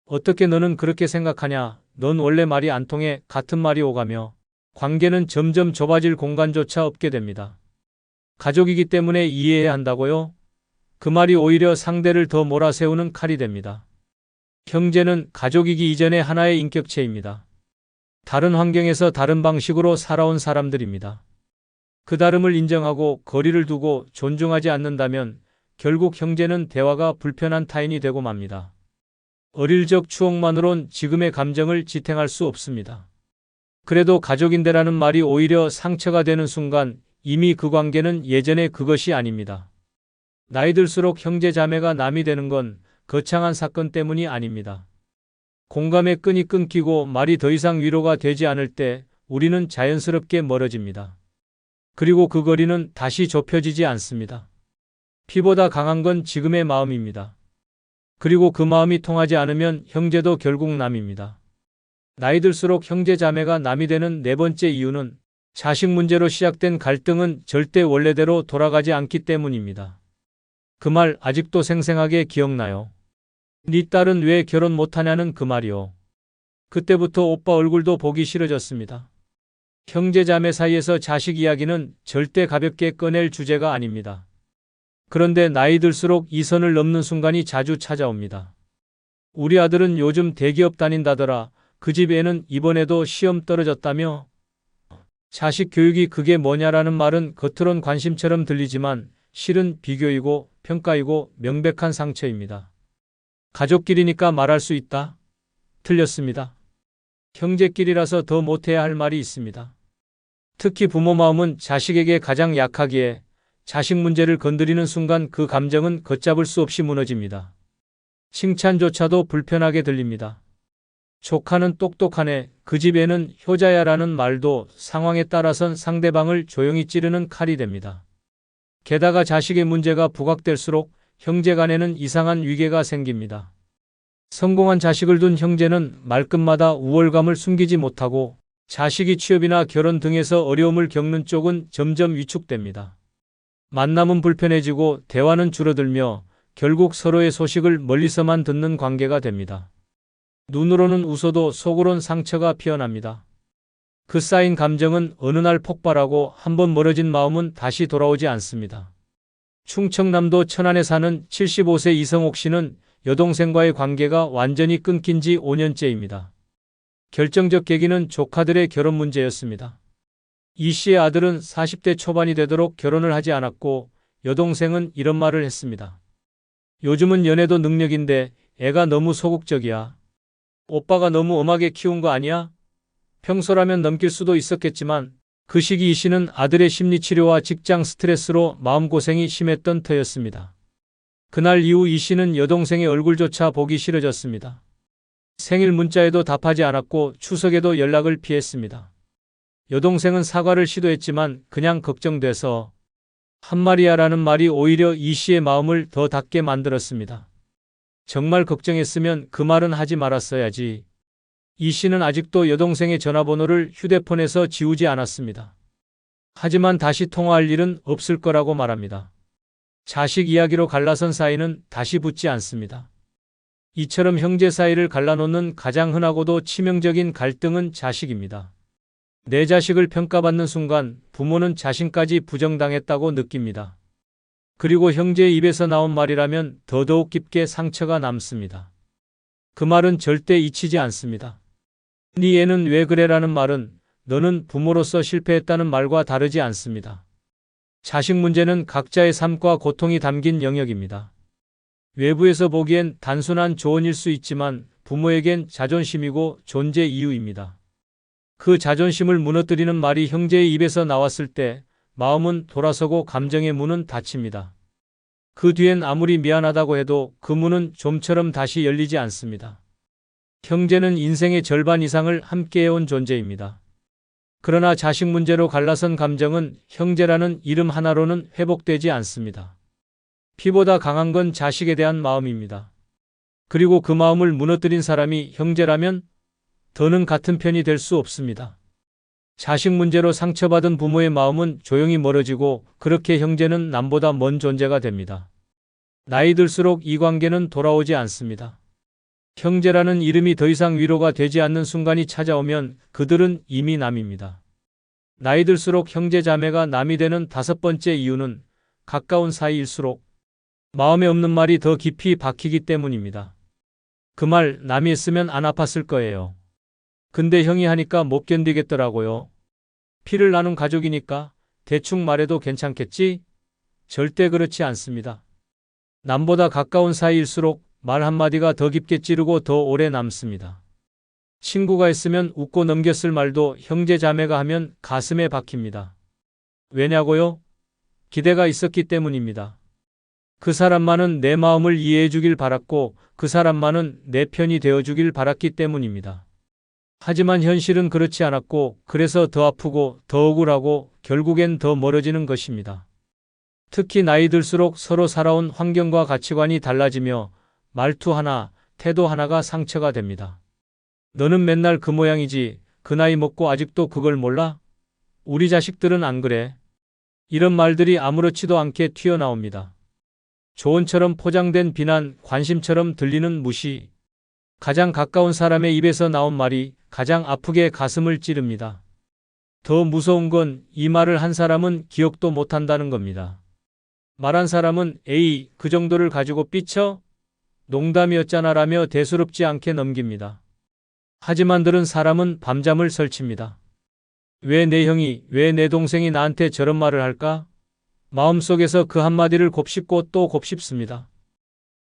어떻게 너는 그렇게 생각하냐? 넌 원래 말이 안 통해 같은 말이 오가며 관계는 점점 좁아질 공간조차 없게 됩니다. 가족이기 때문에 이해해야 한다고요? 그 말이 오히려 상대를 더 몰아세우는 칼이 됩니다. 형제는 가족이기 이전에 하나의 인격체입니다. 다른 환경에서 다른 방식으로 살아온 사람들입니다. 그 다름을 인정하고 거리를 두고 존중하지 않는다면 결국 형제는 대화가 불편한 타인이 되고 맙니다. 어릴 적 추억만으론 지금의 감정을 지탱할 수 없습니다. 그래도 가족인데라는 말이 오히려 상처가 되는 순간 이미 그 관계는 예전의 그것이 아닙니다. 나이 들수록 형제 자매가 남이 되는 건 거창한 사건 때문이 아닙니다. 공감의 끈이 끊기고 말이 더 이상 위로가 되지 않을 때 우리는 자연스럽게 멀어집니다. 그리고 그 거리는 다시 좁혀지지 않습니다. 피보다 강한 건 지금의 마음입니다. 그리고 그 마음이 통하지 않으면 형제도 결국 남입니다. 나이 들수록 형제 자매가 남이 되는 네 번째 이유는 자식 문제로 시작된 갈등은 절대 원래대로 돌아가지 않기 때문입니다. 그 말 아직도 생생하게 기억나요. 네 딸은 왜 결혼 못하냐는 그 말이요. 그때부터 오빠 얼굴도 보기 싫어졌습니다. 형제 자매 사이에서 자식 이야기는 절대 가볍게 꺼낼 주제가 아닙니다. 그런데 나이 들수록 이 선을 넘는 순간이 자주 찾아옵니다. 우리 아들은 요즘 대기업 다닌다더라. 그 집 애는 이번에도 시험 떨어졌다며? 자식 교육이 그게 뭐냐라는 말은 겉으론 관심처럼 들리지만 실은 비교이고 평가이고 명백한 상처입니다. 가족끼리니까 말할 수 있다? 틀렸습니다. 형제끼리라서 더 못해야 할 말이 있습니다. 특히 부모 마음은 자식에게 가장 약하기에 자식 문제를 건드리는 순간 그 감정은 걷잡을 수 없이 무너집니다. 칭찬조차도 불편하게 들립니다. 조카는 똑똑하네, 그 집에는 효자야라는 말도 상황에 따라선 상대방을 조용히 찌르는 칼이 됩니다. 게다가 자식의 문제가 부각될수록 형제 간에는 이상한 위계가 생깁니다. 성공한 자식을 둔 형제는 말끝마다 우월감을 숨기지 못하고 자식이 취업이나 결혼 등에서 어려움을 겪는 쪽은 점점 위축됩니다. 만남은 불편해지고 대화는 줄어들며 결국 서로의 소식을 멀리서만 듣는 관계가 됩니다. 눈으로는 웃어도 속으론 상처가 피어납니다. 그 쌓인 감정은 어느 날 폭발하고 한번 멀어진 마음은 다시 돌아오지 않습니다. 충청남도 천안에 사는 75세 이성옥 씨는 여동생과의 관계가 완전히 끊긴 지 5년째입니다. 결정적 계기는 조카들의 결혼 문제였습니다. 이 씨의 아들은 40대 초반이 되도록 결혼을 하지 않았고 여동생은 이런 말을 했습니다. 요즘은 연애도 능력인데 애가 너무 소극적이야. 오빠가 너무 엄하게 키운 거 아니야? 평소라면 넘길 수도 있었겠지만 그 시기 이 씨는 아들의 심리치료와 직장 스트레스로 마음고생이 심했던 터였습니다. 그날 이후 이 씨는 여동생의 얼굴조차 보기 싫어졌습니다. 생일 문자에도 답하지 않았고 추석에도 연락을 피했습니다. 여동생은 사과를 시도했지만 그냥 걱정돼서 한마리야라는 말이 오히려 이 씨의 마음을 더 닫게 만들었습니다. 정말 걱정했으면 그 말은 하지 말았어야지. 이 씨는 아직도 여동생의 전화번호를 휴대폰에서 지우지 않았습니다. 하지만 다시 통화할 일은 없을 거라고 말합니다. 자식 이야기로 갈라선 사이는 다시 붙지 않습니다. 이처럼 형제 사이를 갈라놓는 가장 흔하고도 치명적인 갈등은 자식입니다. 내 자식을 평가받는 순간 부모는 자신까지 부정당했다고 느낍니다. 그리고 형제의 입에서 나온 말이라면 더더욱 깊게 상처가 남습니다. 그 말은 절대 잊히지 않습니다. 네 애는 왜 그래라는 말은 너는 부모로서 실패했다는 말과 다르지 않습니다. 자식 문제는 각자의 삶과 고통이 담긴 영역입니다. 외부에서 보기엔 단순한 조언일 수 있지만 부모에겐 자존심이고 존재 이유입니다. 그 자존심을 무너뜨리는 말이 형제의 입에서 나왔을 때 마음은 돌아서고 감정의 문은 닫힙니다. 그 뒤엔 아무리 미안하다고 해도 그 문은 좀처럼 다시 열리지 않습니다. 형제는 인생의 절반 이상을 함께해온 존재입니다. 그러나 자식 문제로 갈라선 감정은 형제라는 이름 하나로는 회복되지 않습니다. 피보다 강한 건 자식에 대한 마음입니다. 그리고 그 마음을 무너뜨린 사람이 형제라면 더는 같은 편이 될 수 없습니다. 자식 문제로 상처받은 부모의 마음은 조용히 멀어지고 그렇게 형제는 남보다 먼 존재가 됩니다. 나이 들수록 이 관계는 돌아오지 않습니다. 형제라는 이름이 더 이상 위로가 되지 않는 순간이 찾아오면 그들은 이미 남입니다. 나이 들수록 형제 자매가 남이 되는 다섯 번째 이유는 가까운 사이일수록 마음에 없는 말이 더 깊이 박히기 때문입니다. 그 말 남이 했으면 안 아팠을 거예요. 근데 형이 하니까 못 견디겠더라고요. 피를 나눈 가족이니까 대충 말해도 괜찮겠지? 절대 그렇지 않습니다. 남보다 가까운 사이일수록 말 한마디가 더 깊게 찌르고 더 오래 남습니다. 친구가 했으면 웃고 넘겼을 말도 형제 자매가 하면 가슴에 박힙니다. 왜냐고요? 기대가 있었기 때문입니다. 그 사람만은 내 마음을 이해해 주길 바랐고 그 사람만은 내 편이 되어 주길 바랐기 때문입니다. 하지만 현실은 그렇지 않았고 그래서 더 아프고 더 억울하고 결국엔 더 멀어지는 것입니다. 특히 나이 들수록 서로 살아온 환경과 가치관이 달라지며 말투 하나, 태도 하나가 상처가 됩니다. 너는 맨날 그 모양이지, 그 나이 먹고 아직도 그걸 몰라? 우리 자식들은 안 그래. 이런 말들이 아무렇지도 않게 튀어나옵니다. 조언처럼 포장된 비난, 관심처럼 들리는 무시. 가장 가까운 사람의 입에서 나온 말이 가장 아프게 가슴을 찌릅니다. 더 무서운 건 이 말을 한 사람은 기억도 못한다는 겁니다. 말한 사람은 에이, 그 정도를 가지고 삐쳐? 농담이었잖아 라며 대수롭지 않게 넘깁니다. 하지만 들은 사람은 밤잠을 설칩니다. 왜 내 형이, 왜 내 동생이 나한테 저런 말을 할까? 마음속에서 그 한마디를 곱씹고 또 곱씹습니다.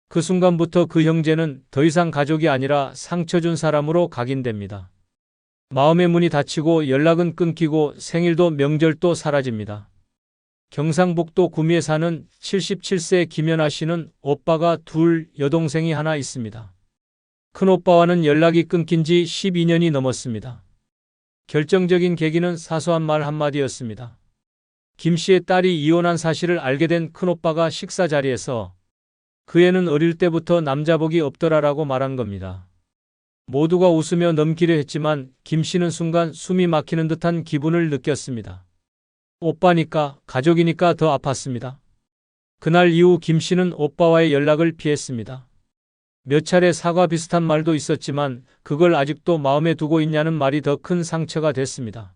그 순간부터 그 형제는 더 이상 가족이 아니라 상처 준 사람으로 각인됩니다. 마음의 문이 닫히고 연락은 끊기고 생일도 명절도 사라집니다. 경상북도 구미에 사는 77세 김연아 씨는 오빠가 둘, 여동생이 하나 있습니다. 큰오빠와는 연락이 끊긴 지 12년이 넘었습니다. 결정적인 계기는 사소한 말 한마디였습니다. 김 씨의 딸이 이혼한 사실을 알게 된 큰오빠가 식사 자리에서 그 애는 어릴 때부터 남자복이 없더라라고 말한 겁니다. 모두가 웃으며 넘기려 했지만 김 씨는 순간 숨이 막히는 듯한 기분을 느꼈습니다. 오빠니까, 가족이니까 더 아팠습니다. 그날 이후 김 씨는 오빠와의 연락을 피했습니다. 몇 차례 사과 비슷한 말도 있었지만 그걸 아직도 마음에 두고 있냐는 말이 더 큰 상처가 됐습니다.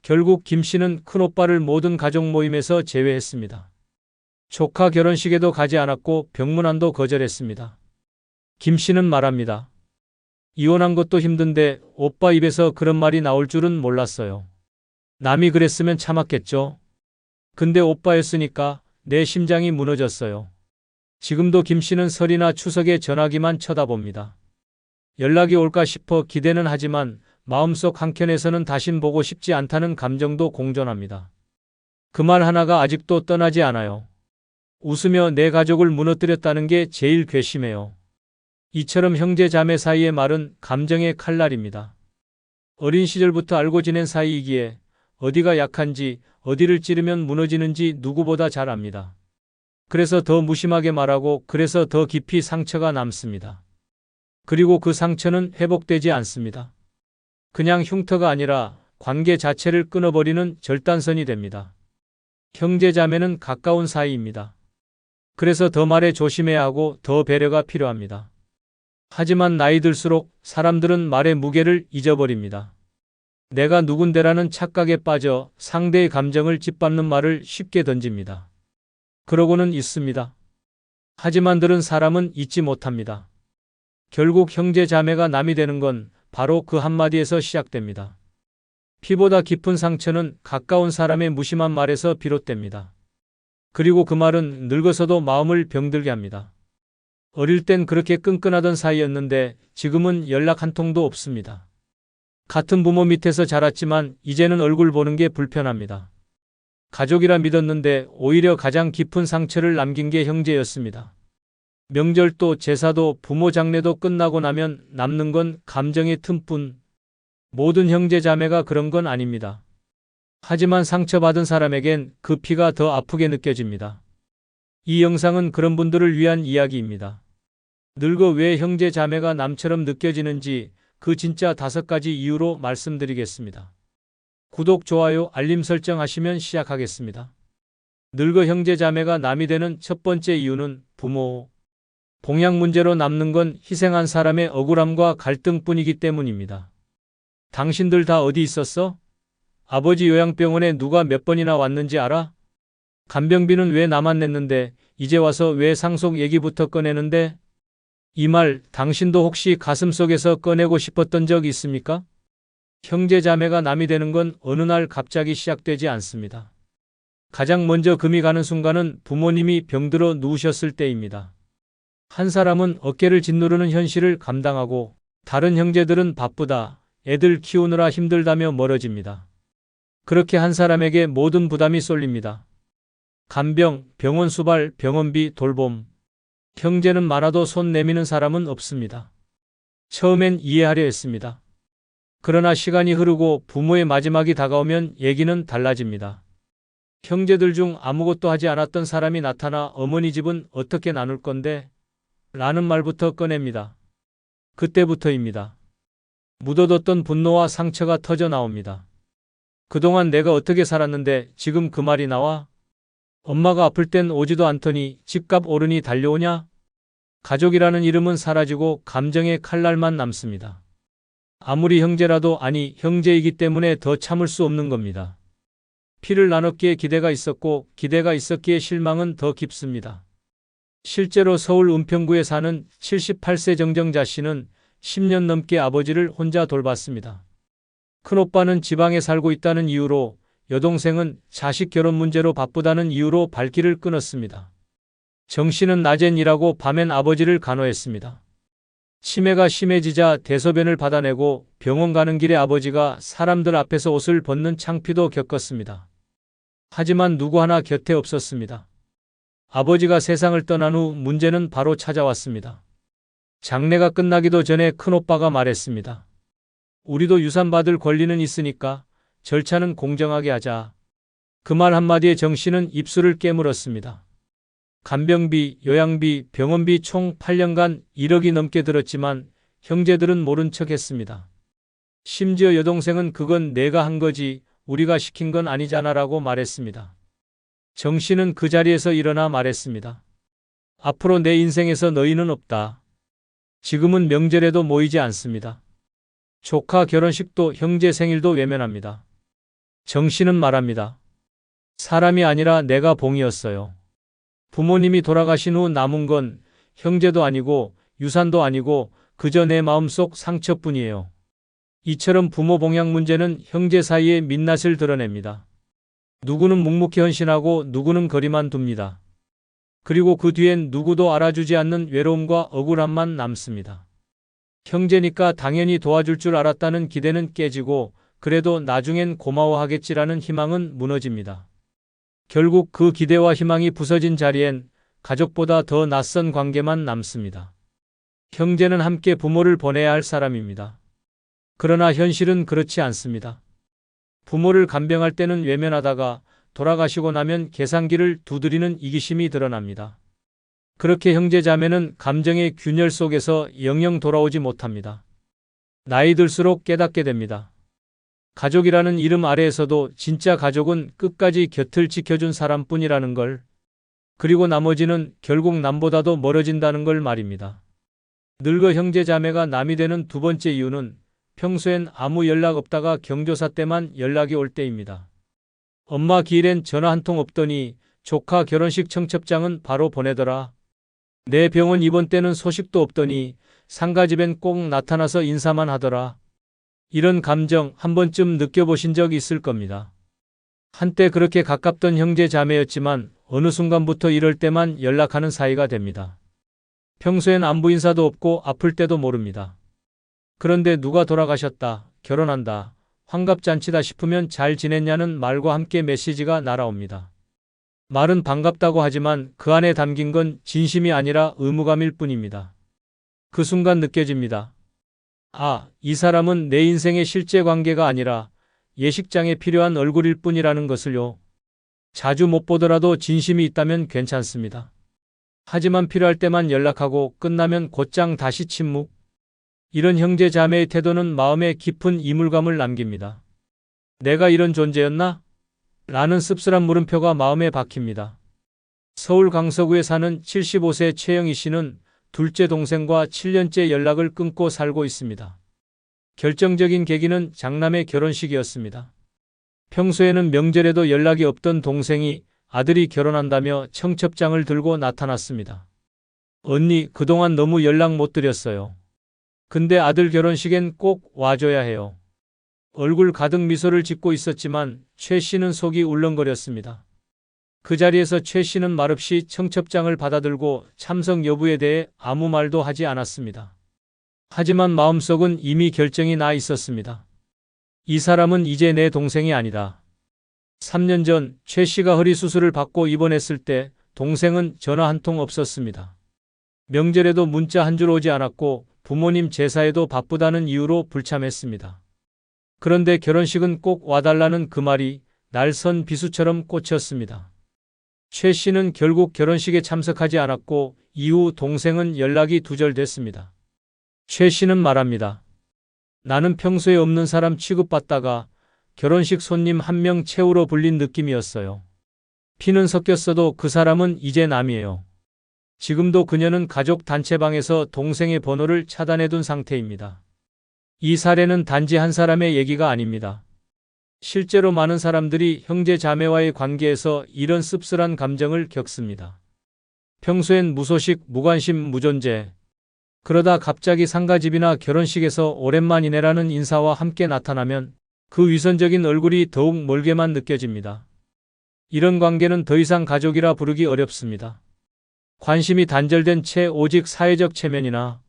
결국 김 씨는 큰오빠를 모든 가족 모임에서 제외했습니다. 조카 결혼식에도 가지 않았고 병문안도 거절했습니다. 김 씨는 말합니다. 이혼한 것도 힘든데 오빠 입에서 그런 말이 나올 줄은 몰랐어요. 남이 그랬으면 참았겠죠. 근데 오빠였으니까 내 심장이 무너졌어요. 지금도 김 씨는 설이나 추석에 전화기만 쳐다봅니다. 연락이 올까 싶어 기대는 하지만 마음속 한켠에서는 다신 보고 싶지 않다는 감정도 공존합니다. 그 말 하나가 아직도 떠나지 않아요. 웃으며 내 가족을 무너뜨렸다는 게 제일 괘씸해요. 이처럼 형제 자매 사이의 말은 감정의 칼날입니다. 어린 시절부터 알고 지낸 사이이기에 어디가 약한지, 어디를 찌르면 무너지는지 누구보다 잘 압니다. 그래서 더 무심하게 말하고 그래서 더 깊이 상처가 남습니다. 그리고 그 상처는 회복되지 않습니다. 그냥 흉터가 아니라 관계 자체를 끊어버리는 절단선이 됩니다. 형제자매는 가까운 사이입니다. 그래서 더 말에 조심해야 하고 더 배려가 필요합니다. 하지만 나이 들수록 사람들은 말의 무게를 잊어버립니다. 내가 누군데라는 착각에 빠져 상대의 감정을 짓밟는 말을 쉽게 던집니다. 그러고는 있습니다. 하지만 들은 사람은 잊지 못합니다. 결국 형제 자매가 남이 되는 건 바로 그 한마디에서 시작됩니다. 피보다 깊은 상처는 가까운 사람의 무심한 말에서 비롯됩니다. 그리고 그 말은 늙어서도 마음을 병들게 합니다. 어릴 땐 그렇게 끈끈하던 사이였는데 지금은 연락 한 통도 없습니다. 같은 부모 밑에서 자랐지만 이제는 얼굴 보는 게 불편합니다. 가족이라 믿었는데 오히려 가장 깊은 상처를 남긴 게 형제였습니다. 명절도 제사도 부모 장례도 끝나고 나면 남는 건 감정의 틈뿐. 모든 형제 자매가 그런 건 아닙니다. 하지만 상처받은 사람에겐 그 피가 더 아프게 느껴집니다. 이 영상은 그런 분들을 위한 이야기입니다. 늙어 왜 형제 자매가 남처럼 느껴지는지 그 진짜 5가지 이유로 말씀드리겠습니다. 구독, 좋아요, 알림 설정 하시면 시작하겠습니다. 늙어 형제 자매가 남이 되는 첫 번째 이유는 부모. 봉양 문제로 남는 건 희생한 사람의 억울함과 갈등뿐이기 때문입니다. 당신들 다 어디 있었어? 아버지 요양병원에 누가 몇 번이나 왔는지 알아? 간병비는 왜 나만 냈는데 이제 와서 왜 상속 얘기부터 꺼내는데? 이 말 당신도 혹시 가슴속에서 꺼내고 싶었던 적 있습니까? 형제 자매가 남이 되는 건 어느 날 갑자기 시작되지 않습니다. 가장 먼저 금이 가는 순간은 부모님이 병들어 누우셨을 때입니다. 한 사람은 어깨를 짓누르는 현실을 감당하고 다른 형제들은 바쁘다, 애들 키우느라 힘들다며 멀어집니다. 그렇게 한 사람에게 모든 부담이 쏠립니다. 간병, 병원 수발, 병원비, 돌봄. 형제는 많아도 손 내미는 사람은 없습니다. 처음엔 이해하려 했습니다. 그러나 시간이 흐르고 부모의 마지막이 다가오면 얘기는 달라집니다. 형제들 중 아무것도 하지 않았던 사람이 나타나 어머니 집은 어떻게 나눌 건데? 라는 말부터 꺼냅니다. 그때부터입니다. 묻어뒀던 분노와 상처가 터져 나옵니다. 그동안 내가 어떻게 살았는데 지금 그 말이 나와? 엄마가 아플 땐 오지도 않더니 집값 오르니 달려오냐? 가족이라는 이름은 사라지고 감정의 칼날만 남습니다. 아무리 형제라도 아니 형제이기 때문에 더 참을 수 없는 겁니다. 피를 나눴기에 기대가 있었고 기대가 있었기에 실망은 더 깊습니다. 실제로 서울 은평구에 사는 78세 정정자 씨는 10년 넘게 아버지를 혼자 돌봤습니다. 큰오빠는 지방에 살고 있다는 이유로, 여동생은 자식 결혼 문제로 바쁘다는 이유로 발길을 끊었습니다. 정 씨는 낮엔 일하고 밤엔 아버지를 간호했습니다. 치매가 심해지자 대소변을 받아내고 병원 가는 길에 아버지가 사람들 앞에서 옷을 벗는 창피도 겪었습니다. 하지만 누구 하나 곁에 없었습니다. 아버지가 세상을 떠난 후 문제는 바로 찾아왔습니다. 장례가 끝나기도 전에 큰오빠가 말했습니다. 우리도 유산 받을 권리는 있으니까 절차는 공정하게 하자. 그 말 한마디에 정 씨는 입술을 깨물었습니다. 간병비, 요양비, 병원비 총 8년간 1억이 넘게 들었지만 형제들은 모른 척 했습니다. 심지어 여동생은 그건 내가 한 거지 우리가 시킨 건 아니잖아라고 말했습니다. 정 씨는 그 자리에서 일어나 말했습니다. 앞으로 내 인생에서 너희는 없다. 지금은 명절에도 모이지 않습니다. 조카 결혼식도 형제 생일도 외면합니다. 정 씨는 말합니다. 사람이 아니라 내가 봉이었어요. 부모님이 돌아가신 후 남은 건 형제도 아니고 유산도 아니고 그저 내 마음속 상처뿐이에요. 이처럼 부모 봉양 문제는 형제 사이의 민낯을 드러냅니다. 누구는 묵묵히 헌신하고 누구는 거리만 둡니다. 그리고 그 뒤엔 누구도 알아주지 않는 외로움과 억울함만 남습니다. 형제니까 당연히 도와줄 줄 알았다는 기대는 깨지고 그래도 나중엔 고마워하겠지라는 희망은 무너집니다. 결국 그 기대와 희망이 부서진 자리엔 가족보다 더 낯선 관계만 남습니다. 형제는 함께 부모를 보내야 할 사람입니다. 그러나 현실은 그렇지 않습니다. 부모를 간병할 때는 외면하다가 돌아가시고 나면 계산기를 두드리는 이기심이 드러납니다. 그렇게 형제자매는 감정의 균열 속에서 영영 돌아오지 못합니다. 나이 들수록 깨닫게 됩니다. 가족이라는 이름 아래에서도 진짜 가족은 끝까지 곁을 지켜준 사람뿐이라는 걸, 그리고 나머지는 결국 남보다도 멀어진다는 걸 말입니다. 늙어 형제자매가 남이 되는 두 번째 이유는 평소엔 아무 연락 없다가 경조사 때만 연락이 올 때입니다. 엄마 기일엔 전화 한 통 없더니 조카 결혼식 청첩장은 바로 보내더라. 내 병원 입원 때는 소식도 없더니 상가집엔 꼭 나타나서 인사만 하더라. 이런 감정 한 번쯤 느껴보신 적 있을 겁니다. 한때 그렇게 가깝던 형제 자매였지만 어느 순간부터 이럴 때만 연락하는 사이가 됩니다. 평소엔 안부 인사도 없고 아플 때도 모릅니다. 그런데 누가 돌아가셨다, 결혼한다, 환갑잔치다 싶으면 잘 지냈냐는 말과 함께 메시지가 날아옵니다. 말은 반갑다고 하지만 그 안에 담긴 건 진심이 아니라 의무감일 뿐입니다. 그 순간 느껴집니다. 아, 이 사람은 내 인생의 실제 관계가 아니라 예식장에 필요한 얼굴일 뿐이라는 것을요. 자주 못 보더라도 진심이 있다면 괜찮습니다. 하지만 필요할 때만 연락하고 끝나면 곧장 다시 침묵. 이런 형제 자매의 태도는 마음에 깊은 이물감을 남깁니다. 내가 이런 존재였나? 라는 씁쓸한 물음표가 마음에 박힙니다. 서울 강서구에 사는 75세 최영희 씨는 둘째 동생과 7년째 연락을 끊고 살고 있습니다. 결정적인 계기는 장남의 결혼식이었습니다. 평소에는 명절에도 연락이 없던 동생이 아들이 결혼한다며 청첩장을 들고 나타났습니다. 언니, 그동안 너무 연락 못 드렸어요. 근데 아들 결혼식엔 꼭 와줘야 해요. 얼굴 가득 미소를 짓고 있었지만 최 씨는 속이 울렁거렸습니다. 그 자리에서 최 씨는 말없이 청첩장을 받아들고 참석 여부에 대해 아무 말도 하지 않았습니다. 하지만 마음속은 이미 결정이 나 있었습니다. 이 사람은 이제 내 동생이 아니다. 3년 전 최 씨가 허리 수술을 받고 입원했을 때 동생은 전화 한 통 없었습니다. 명절에도 문자 한 줄 오지 않았고 부모님 제사에도 바쁘다는 이유로 불참했습니다. 그런데 결혼식은 꼭 와달라는 그 말이 날선 비수처럼 꽂혔습니다. 최 씨는 결국 결혼식에 참석하지 않았고 이후 동생은 연락이 두절됐습니다. 최 씨는 말합니다. 나는 평소에 없는 사람 취급받다가 결혼식 손님 한 명 채우러 불린 느낌이었어요. 피는 섞였어도 그 사람은 이제 남이에요. 지금도 그녀는 가족 단체방에서 동생의 번호를 차단해둔 상태입니다. 이 사례는 단지 한 사람의 얘기가 아닙니다. 실제로 많은 사람들이 형제 자매와의 관계에서 이런 씁쓸한 감정을 겪습니다. 평소엔 무소식, 무관심, 무존재. 그러다 갑자기 상가집이나 결혼식에서 오랜만이네라는 인사와 함께 나타나면 그 위선적인 얼굴이 더욱 멀게만 느껴집니다. 이런 관계는 더 이상 가족이라 부르기 어렵습니다. 관심이 단절된 채 오직 사회적 체면이나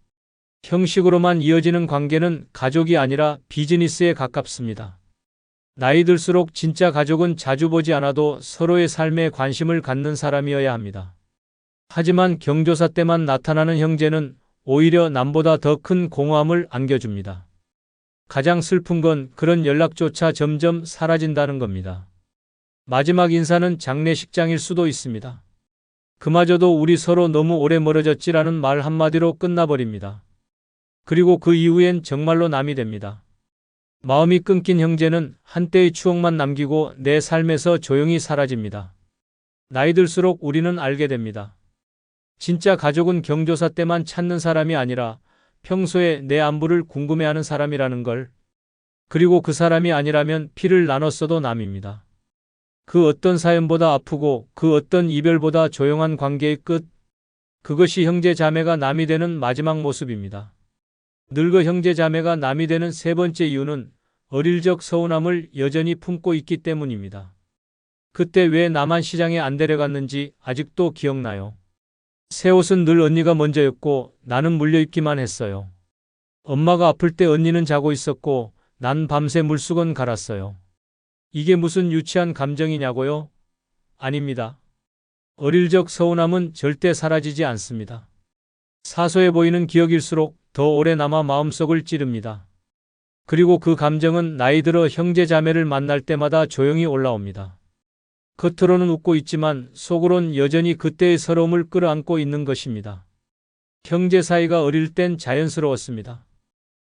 형식으로만 이어지는 관계는 가족이 아니라 비즈니스에 가깝습니다. 나이 들수록 진짜 가족은 자주 보지 않아도 서로의 삶에 관심을 갖는 사람이어야 합니다. 하지만 경조사 때만 나타나는 형제는 오히려 남보다 더 큰 공허함을 안겨줍니다. 가장 슬픈 건 그런 연락조차 점점 사라진다는 겁니다. 마지막 인사는 장례식장일 수도 있습니다. 그마저도 우리 서로 너무 오래 멀어졌지라는 말 한마디로 끝나버립니다. 그리고 그 이후엔 정말로 남이 됩니다. 마음이 끊긴 형제는 한때의 추억만 남기고 내 삶에서 조용히 사라집니다. 나이 들수록 우리는 알게 됩니다. 진짜 가족은 경조사 때만 찾는 사람이 아니라 평소에 내 안부를 궁금해하는 사람이라는 걸. 그리고 그 사람이 아니라면 피를 나눴어도 남입니다. 그 어떤 사연보다 아프고 그 어떤 이별보다 조용한 관계의 끝. 그것이 형제 자매가 남이 되는 마지막 모습입니다. 늙어 형제 자매가 남이 되는 세 번째 이유는 어릴 적 서운함을 여전히 품고 있기 때문입니다. 그때 왜 나만 시장에 안 데려갔는지 아직도 기억나요. 새 옷은 늘 언니가 먼저였고 나는 물려입기만 했어요. 엄마가 아플 때 언니는 자고 있었고 난 밤새 물수건 갈았어요. 이게 무슨 유치한 감정이냐고요? 아닙니다. 어릴 적 서운함은 절대 사라지지 않습니다. 사소해 보이는 기억일수록 더 오래 남아 마음속을 찌릅니다. 그리고 그 감정은 나이 들어 형제 자매를 만날 때마다 조용히 올라옵니다. 겉으로는 웃고 있지만 속으론 여전히 그때의 서러움을 끌어안고 있는 것입니다. 형제 사이가 어릴 땐 자연스러웠습니다.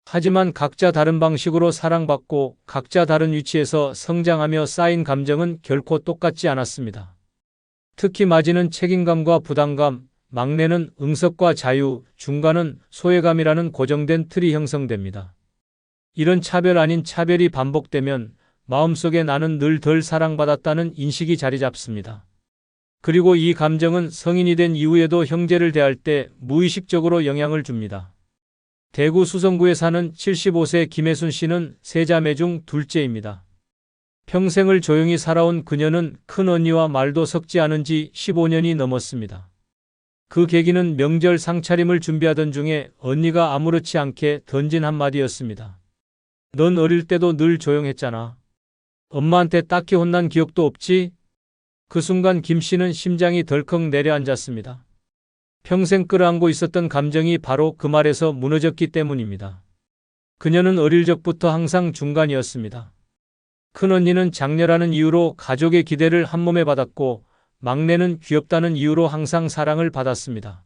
하지만 각자 다른 방식으로 사랑받고 각자 다른 위치에서 성장하며 쌓인 감정은 결코 똑같지 않았습니다. 특히 마지는 책임감과 부담감, 막내는 응석과 자유, 중간은 소외감이라는 고정된 틀이 형성됩니다. 이런 차별 아닌 차별이 반복되면 마음속에 나는 늘 덜 사랑받았다는 인식이 자리 잡습니다. 그리고 이 감정은 성인이 된 이후에도 형제를 대할 때 무의식적으로 영향을 줍니다. 대구 수성구에 사는 75세 김혜순 씨는 세 자매 중 둘째입니다. 평생을 조용히 살아온 그녀는 큰 언니와 말도 섞지 않은 지 15년이 넘었습니다. 그 계기는 명절 상차림을 준비하던 중에 언니가 아무렇지 않게 던진 한마디였습니다. 넌 어릴 때도 늘 조용했잖아. 엄마한테 딱히 혼난 기억도 없지? 그 순간 김 씨는 심장이 덜컥 내려앉았습니다. 평생 끌어안고 있었던 감정이 바로 그 말에서 무너졌기 때문입니다. 그녀는 어릴 적부터 항상 중간이었습니다. 큰언니는 장녀라는 이유로 가족의 기대를 한몸에 받았고 막내는 귀엽다는 이유로 항상 사랑을 받았습니다.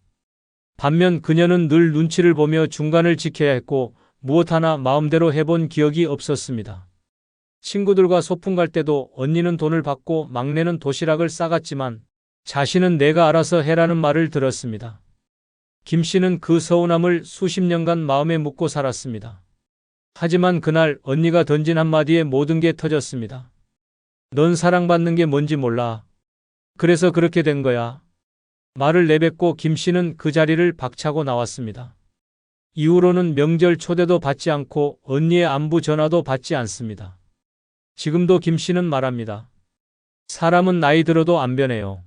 반면 그녀는 늘 눈치를 보며 중간을 지켜야 했고 무엇 하나 마음대로 해본 기억이 없었습니다. 친구들과 소풍 갈 때도 언니는 돈을 받고 막내는 도시락을 싸갔지만 자신은 내가 알아서 해라는 말을 들었습니다. 김 씨는 그 서운함을 수십 년간 마음에 묻고 살았습니다. 하지만 그날 언니가 던진 한마디에 모든 게 터졌습니다. 넌 사랑받는 게 뭔지 몰라. 그래서 그렇게 된 거야. 말을 내뱉고 김 씨는 그 자리를 박차고 나왔습니다. 이후로는 명절 초대도 받지 않고 언니의 안부 전화도 받지 않습니다. 지금도 김 씨는 말합니다. 사람은 나이 들어도 안 변해요.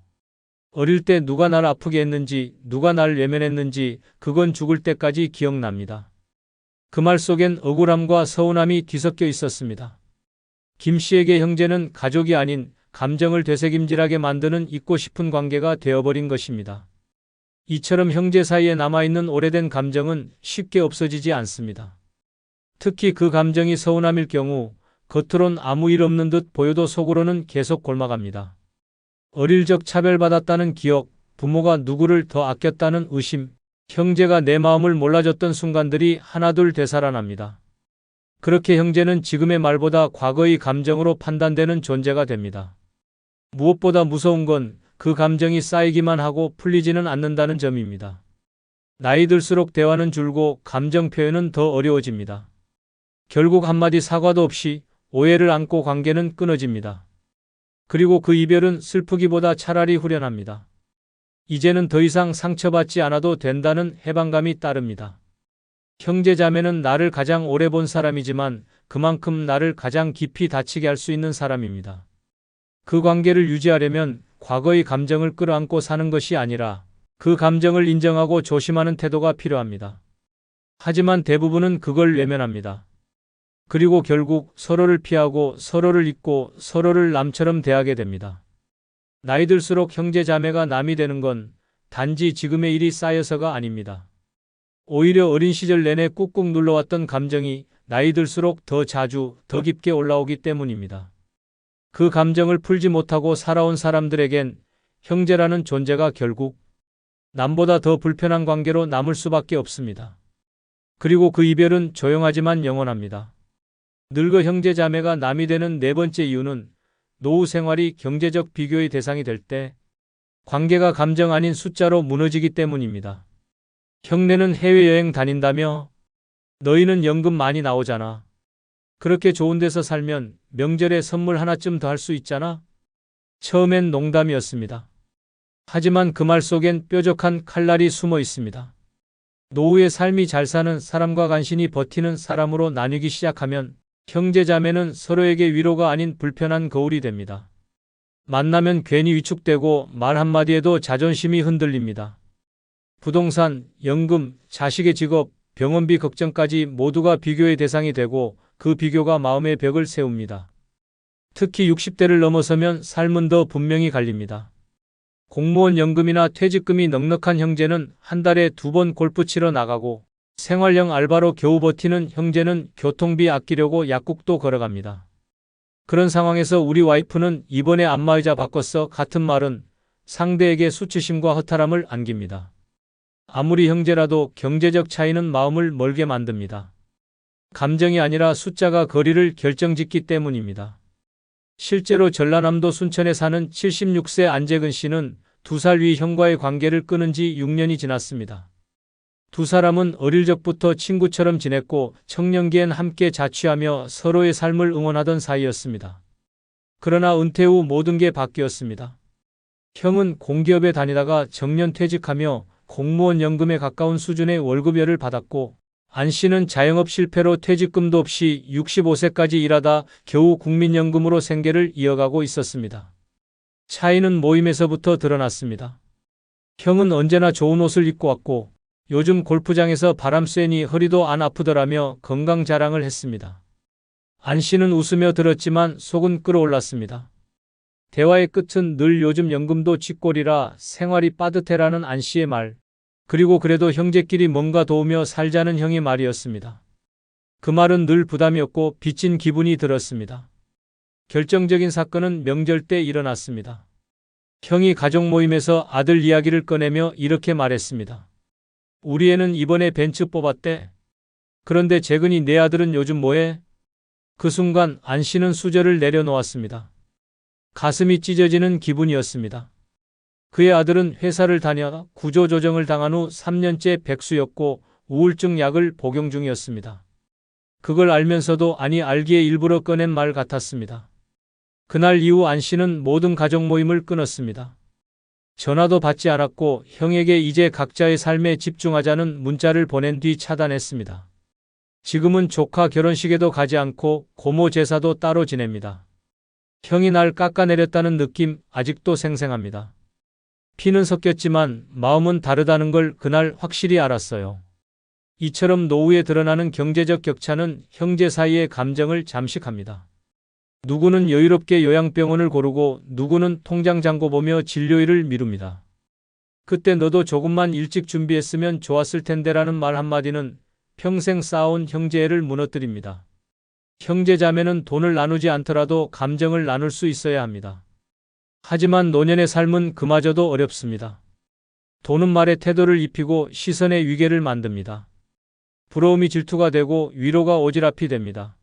어릴 때 누가 날 아프게 했는지, 누가 날 외면했는지 그건 죽을 때까지 기억납니다. 그 말 속엔 억울함과 서운함이 뒤섞여 있었습니다. 김 씨에게 형제는 가족이 아닌 감정을 되새김질하게 만드는 잊고 싶은 관계가 되어버린 것입니다. 이처럼 형제 사이에 남아있는 오래된 감정은 쉽게 없어지지 않습니다. 특히 그 감정이 서운함일 경우 겉으론 아무 일 없는 듯 보여도 속으로는 계속 골마갑니다. 어릴 적 차별받았다는 기억, 부모가 누구를 더 아꼈다는 의심, 형제가 내 마음을 몰라줬던 순간들이 하나둘 되살아납니다. 그렇게 형제는 지금의 말보다 과거의 감정으로 판단되는 존재가 됩니다. 무엇보다 무서운 건 그 감정이 쌓이기만 하고 풀리지는 않는다는 점입니다. 나이 들수록 대화는 줄고 감정 표현은 더 어려워집니다. 결국 한마디 사과도 없이 오해를 안고 관계는 끊어집니다. 그리고 그 이별은 슬프기보다 차라리 후련합니다. 이제는 더 이상 상처받지 않아도 된다는 해방감이 따릅니다. 형제자매는 나를 가장 오래 본 사람이지만 그만큼 나를 가장 깊이 다치게 할 수 있는 사람입니다. 그 관계를 유지하려면 과거의 감정을 끌어안고 사는 것이 아니라 그 감정을 인정하고 조심하는 태도가 필요합니다. 하지만 대부분은 그걸 외면합니다. 그리고 결국 서로를 피하고 서로를 잊고 서로를 남처럼 대하게 됩니다. 나이 들수록 형제 자매가 남이 되는 건 단지 지금의 일이 쌓여서가 아닙니다. 오히려 어린 시절 내내 꾹꾹 눌러왔던 감정이 나이 들수록 더 자주, 더 깊게 올라오기 때문입니다. 그 감정을 풀지 못하고 살아온 사람들에겐 형제라는 존재가 결국 남보다 더 불편한 관계로 남을 수밖에 없습니다. 그리고 그 이별은 조용하지만 영원합니다. 늙어 형제 자매가 남이 되는 네 번째 이유는 노후 생활이 경제적 비교의 대상이 될 때 관계가 감정 아닌 숫자로 무너지기 때문입니다. 형네는 해외여행 다닌다며? 너희는 연금 많이 나오잖아. 그렇게 좋은 데서 살면 명절에 선물 하나쯤 더 할 수 있잖아? 처음엔 농담이었습니다. 하지만 그 말 속엔 뾰족한 칼날이 숨어 있습니다. 노후의 삶이 잘 사는 사람과 간신히 버티는 사람으로 나뉘기 시작하면 형제자매는 서로에게 위로가 아닌 불편한 거울이 됩니다. 만나면 괜히 위축되고 말 한마디에도 자존심이 흔들립니다. 부동산, 연금, 자식의 직업, 병원비 걱정까지 모두가 비교의 대상이 되고 그 비교가 마음의 벽을 세웁니다. 특히 60대를 넘어서면 삶은 더 분명히 갈립니다. 공무원 연금이나 퇴직금이 넉넉한 형제는 한 달에 2번 골프 치러 나가고 생활형 알바로 겨우 버티는 형제는 교통비 아끼려고 약국도 걸어갑니다. 그런 상황에서 우리 와이프는 이번에 안마의자 바꿨어 같은 말은 상대에게 수치심과 허탈함을 안깁니다. 아무리 형제라도 경제적 차이는 마음을 멀게 만듭니다. 감정이 아니라 숫자가 거리를 결정짓기 때문입니다. 실제로 전라남도 순천에 사는 76세 안재근 씨는 2살 위 형과의 관계를 끊은 지 6년이 지났습니다. 두 사람은 어릴 적부터 친구처럼 지냈고 청년기엔 함께 자취하며 서로의 삶을 응원하던 사이였습니다. 그러나 은퇴 후 모든 게 바뀌었습니다. 형은 공기업에 다니다가 정년퇴직하며 공무원 연금에 가까운 수준의 월급여를 받았고 안 씨는 자영업 실패로 퇴직금도 없이 65세까지 일하다 겨우 국민연금으로 생계를 이어가고 있었습니다. 차이는 모임에서부터 드러났습니다. 형은 언제나 좋은 옷을 입고 왔고 요즘 골프장에서 바람 쐬니 허리도 안 아프더라며 건강 자랑을 했습니다. 안 씨는 웃으며 들었지만 속은 끓어올랐습니다. 대화의 끝은 늘 요즘 연금도 쥐꼬리라 생활이 빠듯해라는 안 씨의 말. 그리고 그래도 형제끼리 뭔가 도우며 살자는 형의 말이었습니다. 그 말은 늘 부담이었고 빚진 기분이 들었습니다. 결정적인 사건은 명절 때 일어났습니다. 형이 가족 모임에서 아들 이야기를 꺼내며 이렇게 말했습니다. 우리 애는 이번에 벤츠 뽑았대. 그런데 재근이 내 아들은 요즘 뭐해? 그 순간 안 씨는 수저를 내려놓았습니다. 가슴이 찢어지는 기분이었습니다. 그의 아들은 회사를 다녀 구조조정을 당한 후 3년째 백수였고 우울증 약을 복용 중이었습니다. 그걸 알면서도 아니 알기에 일부러 꺼낸 말 같았습니다. 그날 이후 안 씨는 모든 가족 모임을 끊었습니다. 전화도 받지 않았고 형에게 이제 각자의 삶에 집중하자는 문자를 보낸 뒤 차단했습니다. 지금은 조카 결혼식에도 가지 않고 고모 제사도 따로 지냅니다. 형이 날 깎아내렸다는 느낌 아직도 생생합니다. 피는 섞였지만 마음은 다르다는 걸 그날 확실히 알았어요. 이처럼 노후에 드러나는 경제적 격차는 형제 사이의 감정을 잠식합니다. 누구는 여유롭게 요양병원을 고르고 누구는 통장 잔고 보며 진료일을 미룹니다. 그때 너도 조금만 일찍 준비했으면 좋았을 텐데라는 말 한마디는 평생 쌓아온 형제애를 무너뜨립니다. 형제자매는 돈을 나누지 않더라도 감정을 나눌 수 있어야 합니다. 하지만 노년의 삶은 그마저도 어렵습니다. 돈은 말에 태도를 입히고 시선의 위계를 만듭니다. 부러움이 질투가 되고 위로가 오지랖이 됩니다.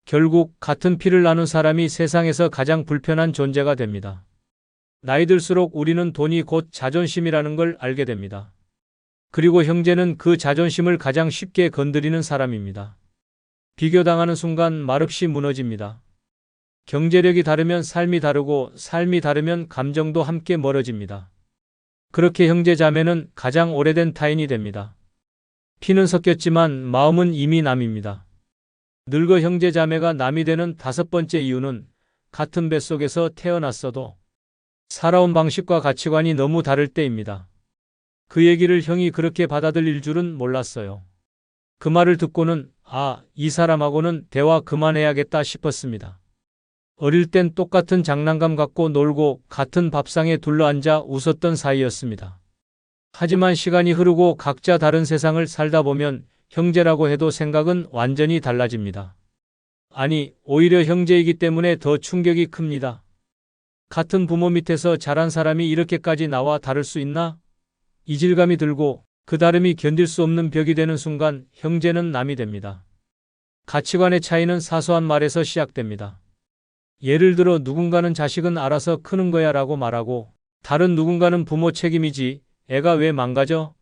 결국 같은 피를 나눈 사람이 세상에서 가장 불편한 존재가 됩니다. 나이 들수록 우리는 돈이 곧 자존심이라는 걸 알게 됩니다. 그리고 형제는 그 자존심을 가장 쉽게 건드리는 사람입니다. 비교당하는 순간 말없이 무너집니다. 경제력이 다르면 삶이 다르고 삶이 다르면 감정도 함께 멀어집니다. 그렇게 형제자매는 가장 오래된 타인이 됩니다. 피는 섞였지만 마음은 이미 남입니다. 늙어 형제자매가 남이 되는 5번째 이유는 같은 뱃속에서 태어났어도 살아온 방식과 가치관이 너무 다를 때입니다. 그 얘기를 형이 그렇게 받아들일 줄은 몰랐어요. 그 말을 듣고는 이 사람하고는 대화 그만해야겠다 싶었습니다. 어릴 땐 똑같은 장난감 갖고 놀고 같은 밥상에 둘러앉아 웃었던 사이였습니다. 하지만 시간이 흐르고 각자 다른 세상을 살다 보면 형제라고 해도 생각은 완전히 달라집니다. 아니, 오히려 형제이기 때문에 더 충격이 큽니다. 같은 부모 밑에서 자란 사람이 이렇게까지 나와 다를 수 있나? 이질감이 들고 그 다름이 견딜 수 없는 벽이 되는 순간 형제는 남이 됩니다. 가치관의 차이는 사소한 말에서 시작됩니다. 예를 들어 누군가는 자식은 알아서 크는 거야 라고 말하고 다른 누군가는 부모 책임이지 애가 왜 망가져?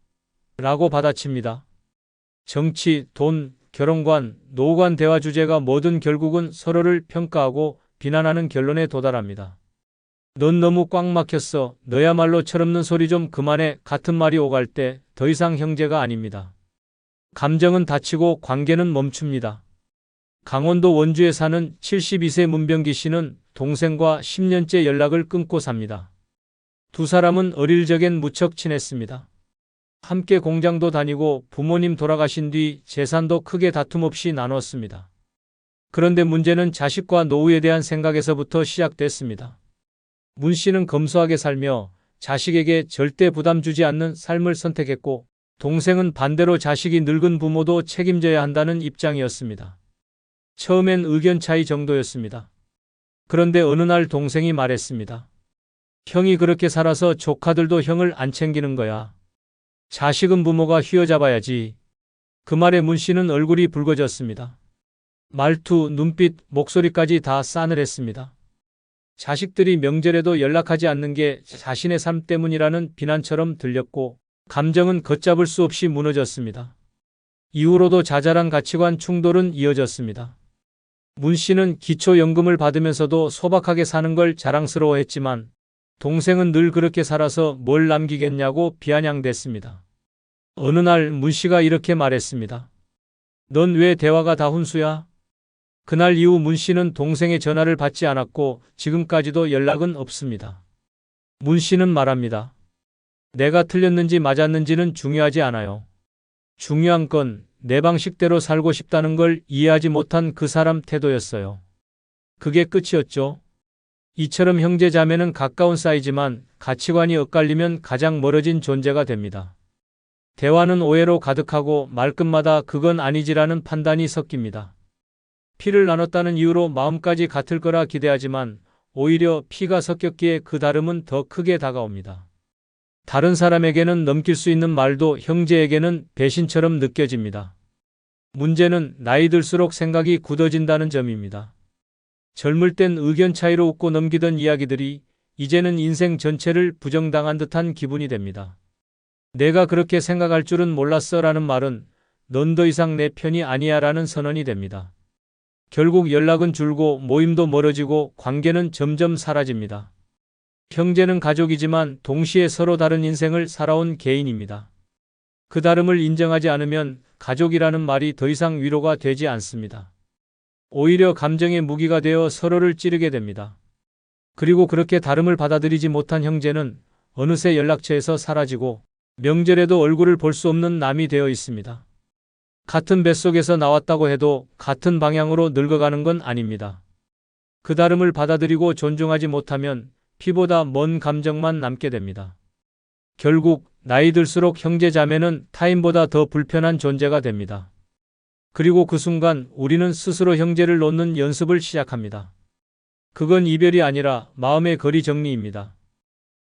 라고 받아칩니다. 정치, 돈, 결혼관, 노후관 대화 주제가 뭐든 결국은 서로를 평가하고 비난하는 결론에 도달합니다. 넌 너무 꽉 막혔어. 너야말로 철없는 소리 좀 그만해. 같은 말이 오갈 때 더 이상 형제가 아닙니다. 감정은 다치고 관계는 멈춥니다. 강원도 원주에 사는 72세 문병기 씨는 동생과 10년째 연락을 끊고 삽니다. 두 사람은 어릴 적엔 무척 친했습니다. 함께 공장도 다니고 부모님 돌아가신 뒤 재산도 크게 다툼 없이 나눴습니다. 그런데 문제는 자식과 노후에 대한 생각에서부터 시작됐습니다. 문 씨는 검소하게 살며 자식에게 절대 부담 주지 않는 삶을 선택했고 동생은 반대로 자식이 늙은 부모도 책임져야 한다는 입장이었습니다. 처음엔 의견 차이 정도였습니다. 그런데 어느 날 동생이 말했습니다. 형이 그렇게 살아서 조카들도 형을 안 챙기는 거야. 자식은 부모가 휘어잡아야지. 그 말에 문 씨는 얼굴이 붉어졌습니다. 말투, 눈빛, 목소리까지 다 싸늘했습니다. 자식들이 명절에도 연락하지 않는 게 자신의 삶 때문이라는 비난처럼 들렸고 감정은 걷잡을 수 없이 무너졌습니다. 이후로도 자잘한 가치관 충돌은 이어졌습니다. 문 씨는 기초연금을 받으면서도 소박하게 사는 걸 자랑스러워했지만 동생은 늘 그렇게 살아서 뭘 남기겠냐고 비아냥댔습니다. 어느 날 문 씨가 이렇게 말했습니다. 넌 왜 대화가 다 훈수야? 그날 이후 문 씨는 동생의 전화를 받지 않았고 지금까지도 연락은 없습니다. 문 씨는 말합니다. 내가 틀렸는지 맞았는지는 중요하지 않아요. 중요한 건 내 방식대로 살고 싶다는 걸 이해하지 못한 그 사람 태도였어요. 그게 끝이었죠. 이처럼 형제 자매는 가까운 사이지만 가치관이 엇갈리면 가장 멀어진 존재가 됩니다. 대화는 오해로 가득하고 말끝마다 그건 아니지라는 판단이 섞입니다. 피를 나눴다는 이유로 마음까지 같을 거라 기대하지만 오히려 피가 섞였기에 그 다름은 더 크게 다가옵니다. 다른 사람에게는 넘길 수 있는 말도 형제에게는 배신처럼 느껴집니다. 문제는 나이 들수록 생각이 굳어진다는 점입니다. 젊을 땐 의견 차이로 웃고 넘기던 이야기들이 이제는 인생 전체를 부정당한 듯한 기분이 됩니다. 내가 그렇게 생각할 줄은 몰랐어 라는 말은 넌 더 이상 내 편이 아니야 라는 선언이 됩니다. 결국 연락은 줄고 모임도 멀어지고 관계는 점점 사라집니다. 형제는 가족이지만 동시에 서로 다른 인생을 살아온 개인입니다. 그 다름을 인정하지 않으면 가족이라는 말이 더 이상 위로가 되지 않습니다. 오히려 감정의 무기가 되어 서로를 찌르게 됩니다. 그리고 그렇게 다름을 받아들이지 못한 형제는 어느새 연락처에서 사라지고 명절에도 얼굴을 볼 수 없는 남이 되어 있습니다. 같은 뱃속에서 나왔다고 해도 같은 방향으로 늙어가는 건 아닙니다. 그 다름을 받아들이고 존중하지 못하면 피보다 먼 감정만 남게 됩니다. 결국 나이 들수록 형제 자매는 타인보다 더 불편한 존재가 됩니다. 그리고 그 순간 우리는 스스로 형제를 놓는 연습을 시작합니다. 그건 이별이 아니라 마음의 거리 정리입니다.